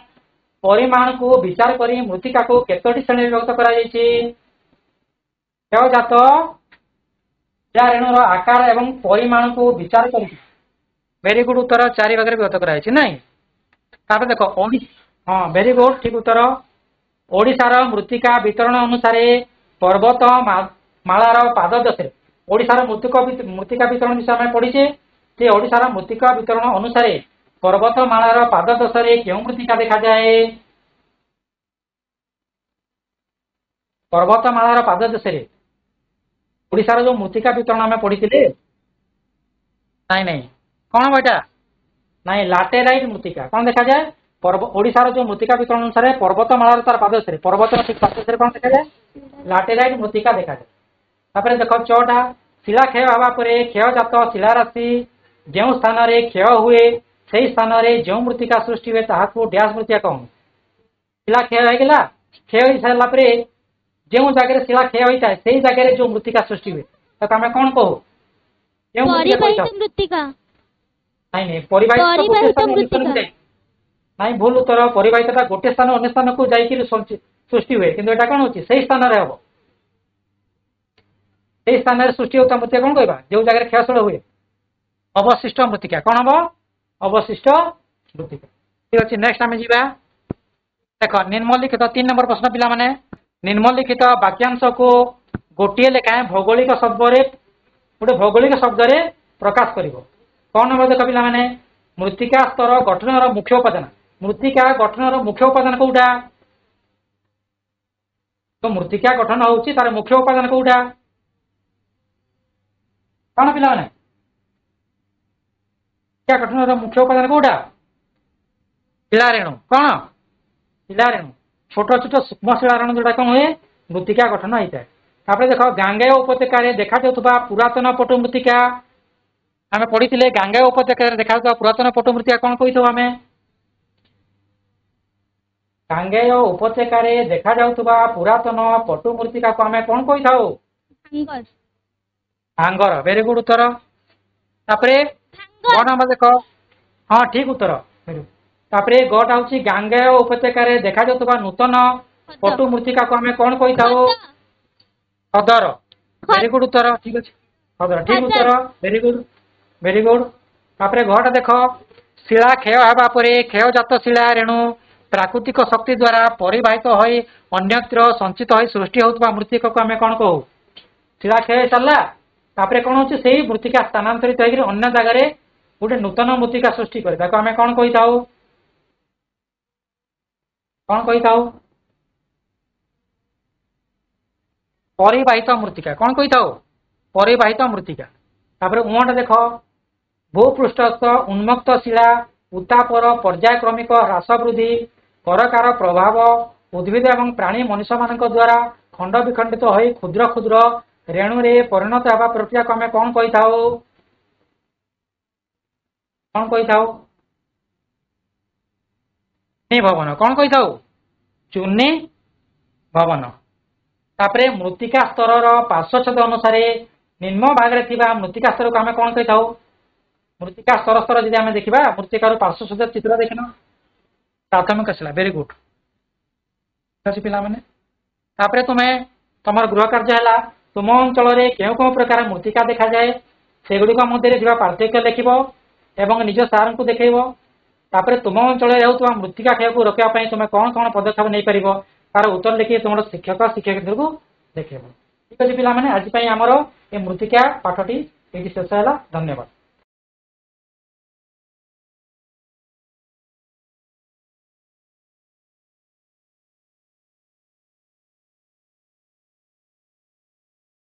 परिमाण को विचार करी मृत्तिका को केतोटी श्रेणी विभक्त कराई क्षयजात शिलारेणुर आकार एवं परिमाण को विचार करी वेरी गुड उत्तर 4 भाग रे विभक्त कराई नहीं तापर देख हाँ वेरी गुड ठीक उत्तर ओडिशार मृत्तिका वितरण अनुसार पर्वत मालार पाददेश ओडिशार मृत्तिका वितरण विषय में पढ़ीचे जे ओडिशार मृत्तिका वितरण अनुसार पर्वत मालार पाददेश क्यों मृत्तिका देखा जाए पर्वत मालार पाददेश ओडिशार जो मृत्तिका वितरण आम पढ़ी नहीं कौन बेटा नहीं लाटेराइट मृत्तिका कौन देखा जाए ओडिशार जो मृत्तिका वितरण अनुसार पर्वत मालार तार पाददेश पर्वत ठीक पाददेश कौन देखा जाए लाटेराइट मृत्तिका देखा जाए तापर देख 6टा शिला क्षय हवा परे क्षयजात शिलाराशि जो स्थान रे क्षय हुए से स्थान रे जो मृत्तिका सृष्टि हुए ताहाको डैश मृत्तिका कहूँ शिला क्षय हो गला क्षय हो सारा पर जो जगह शिला क्षय होता है से जगह जो मृत्तिका सृष्टि हुए तो आम कौन कहू मृत्तिका नहीं परिवाहित नहीं भूल उत्तर परिवाहितटा गोटे स्थान अन्य स्थान को जाकर सृष्टि हुए किंतु एटा कौन होची से स्थान रे हबो ସେଇ ସ୍ଥାନରେ ସୃଷ୍ଟି ହେଉଥିବା ମୃତ୍ତିକା କଣ କହିବା? ଯେଉଁ ଜାଗାରେ କ୍ଷୟଶୀଳ ହୁଏ ଅବଶିଷ୍ଟ ମୃତ୍ତିକା। କଣ ହବ? ଅବଶିଷ୍ଟ ମୃତ୍ତିକା। ଠିକ ଅଛି, ନେକ୍ସଟ ଆମେ ଯିବା। ଦେଖ ନିମ୍ନଲିଖିତ 3 ନମ୍ବର ପ୍ରଶ୍ନ ପିଲାମାନେ, ନିମ୍ନଲିଖିତ ବାକ୍ୟାଂଶକୁ ଗୋଟିଏ ଲେଖାଏଁ ଭୌଗୋଳିକ ଶବ୍ଦରେ ଗୋଟେ ଭୌଗୋଳିକ ଶବ୍ଦରେ ପ୍ରକାଶ କରିବ। କଣ ହବ ଦେଖ ପିଲାମାନେ, ମୃତ୍ତିକା ସ୍ତର ଗଠନର ମୁଖ୍ୟ ଉପାଦାନ। ମୃତ୍ତିକା ଗଠନର ମୁଖ୍ୟ ଉପାଦାନ କୋଉଟା? ତ ମୃତ୍ତିକା ଗଠନ ହଉଛି ତାର ମୁଖ୍ୟ ଉପାଦାନ କୋଉଟା? କଣ ପିଲାମାନେ? ମୃତ୍ତିକା ଗଠନର ମୁଖ୍ୟ ଉପାଦାନ କୋଉଟା? ଶିଳାରେଣୁ। କଣ? ଶିଳାରେଣୁ। ଛୋଟ ଛୋଟ ସୂକ୍ଷ୍ମ ଶିଳାରେଣୁ ଯୋଉଟା କଣ ହୁଏ? ମୃତ୍ତିକା ଗଠନ ହେଇଥାଏ। ତାପରେ ଦେଖ ଗାଙ୍ଗେୟ ଉପତ୍ୟକାରେ ଦେଖାଯାଉଥିବା ପୁରାତନ ପଟୁ ମୃତ୍ତିକା, ଆମେ ପଢିଥିଲେ ଗାଙ୍ଗେୟ ଉପତ୍ୟକାରେ ଦେଖାଯାଉଥିବା ପୁରାତନ ପଟୁ ମୃତ୍ତିକା କଣ କହିଥାଉ ଆମେ? ଗାଙ୍ଗେୟ ଉପତ୍ୟକାରେ ଦେଖାଯାଉଥିବା ପୁରାତନ ପଟୁ ମୃତ୍ତିକାକୁ ଆମେ କଣ କହିଥାଉ? ଭାଙ୍ଗର। ଭାଙ୍ଗର। ଭେରି ଗୁଡ ଉତ୍ତର। ତାପରେ ଭାଙ୍ଗର। ଗଣ ଦେଖ, ହଁ ଠିକ ଉତ୍ତର। ତାପରେ ଗଟା ହଉଛି ଗାଙ୍ଗେୟ ଉପତ୍ୟକାରେ ଦେଖାଯାଉଥିବା ନୂତନ ପଟୁ ମୃତ୍ତିକାକୁ ଆମେ କଣ କହିଥାଉ? ଖଦର। ଭେରି ଗୁଡ ଉତ୍ତର। ଠିକ ଅଛି, ଖଦର ଠିକ ଉତ୍ତର। Very good, very good. ତାପରେ ଘଟା ଦେଖ, ଶିଳା କ୍ଷୟ ହେବା ପରେ କ୍ଷୟଜାତ ଶିଳା ରେଣୁ ପ୍ରାକୃତିକ ଶକ୍ତି ଦ୍ୱାରା ପରିବାହିତ ହୋଇ ଅନ୍ୟତ୍ର ସଞ୍ଚିତ ହୋଇ ସୃଷ୍ଟି ହେଉଥିବା ମୃତ୍ତିକାକୁ ଆମେ କଣ କହୁ? ଶିଳା କ୍ଷୟ ହେଇସାରିଲା, ତାପରେ କଣ ହଉଛି ସେଇ ମୃତ୍ତିକା ସ୍ଥାନାନ୍ତରିତ ହେଇକି ଅନ୍ୟ ଜାଗାରେ ଗୋଟେ ନୂତନ ମୃତ୍ତିକା ସୃଷ୍ଟି করে, ତାକୁ ଆମେ କଣ କହିଥାଉ? କଣ କହିଥାଉ? ପରିବାହିତ ମୃତ୍ତିକା। କଣ କହିଥାଉ? ପରିବାହିତ ମୃତ୍ତିକା। ତାପରେ ଉଁଟା ଦେଖ, ଭୂପୃଷ୍ଠସ୍ଥ ଉନ୍ମୁକ୍ତ ଶିଳା ଉତ୍ତାପର ପର୍ଯ୍ୟାୟକ୍ରମିକ ହ୍ରାସ ବୃଦ୍ଧି କରକାର ପ୍ରଭାବ ଉଦ୍ଭିଦ ଏବଂ ପ୍ରାଣୀ ମନୁଷ୍ୟମାନଙ୍କ ଦ୍ୱାରା ଖଣ୍ଡ ବିଖଣ୍ଡିତ ହୋଇ କ୍ଷୁଦ୍ର କ୍ଷୁଦ୍ର ରେଣୁରେ ପରିଣତ ହେବା ପ୍ରକ୍ରିୟାକୁ ଆମେ କଣ କହିଥାଉ? କଣ କହିଥାଉ? ଚୂର୍ଣ୍ଣି ଭବନ। କଣ କହିଥାଉ? ଚୂର୍ଣ୍ଣି ଭବନ। ତାପରେ ମୃତ୍ତିକା ସ୍ତରର ପାର୍ଶ୍ୱଚ୍ଛେଦ ଅନୁସାରେ ନିମ୍ନ ଭାଗରେ ଥିବା ମୃତ୍ତିକା ସ୍ତରକୁ ଆମେ କଣ କହିଥାଉ? ମୃତ୍ତିକା ସ୍ତର ସ୍ତର ଯଦି ଆମେ ଦେଖିବା, ମୃତ୍ତିକାର ପାର୍ଶ୍ୱଚ୍ଛେଦ ଚିତ୍ର ଦେଖିନ, ପ୍ରାଥମିକ ଶିଳା। ଭେରି ଗୁଡ ଅଛି ପିଲାମାନେ। ତାପରେ ତୁମେ ତମର ଗୃହ କାର୍ଯ୍ୟ ହେଲା, ତୁମ ଅଞ୍ଚଳରେ କେଉଁ କେଉଁ ପ୍ରକାର ମୃତ୍ତିକା ଦେଖାଯାଏ ସେଗୁଡିକ ମଧ୍ୟରେ ଥିବା ପାର୍ଥକ୍ୟ ଲେଖିବ ଏବଂ ନିଜ ସାରଙ୍କୁ ଦେଖେଇବ। ତାପରେ ତୁମ ଅଞ୍ଚଳରେ ହେଉଥିବା ମୃତ୍ତିକା କ୍ଷୟକୁ ରୋକିବା ପାଇଁ ତୁମେ କଣ କଣ ପଦକ୍ଷେପ ନେଇପାରିବ ତାର ଉତ୍ତର ଲେଖି ତୁମର ଶିକ୍ଷକ ଶିକ୍ଷୟିତ୍ରୀଙ୍କୁ ଦେଖେଇବ। ଠିକ ଅଛି ପିଲାମାନେ, ଆଜି ପାଇଁ ଆମର ଏ ମୃତ୍ତିକା ପାଠଟି ଏଇଠି ଶେଷ ହେଲା। ଧନ୍ୟବାଦ।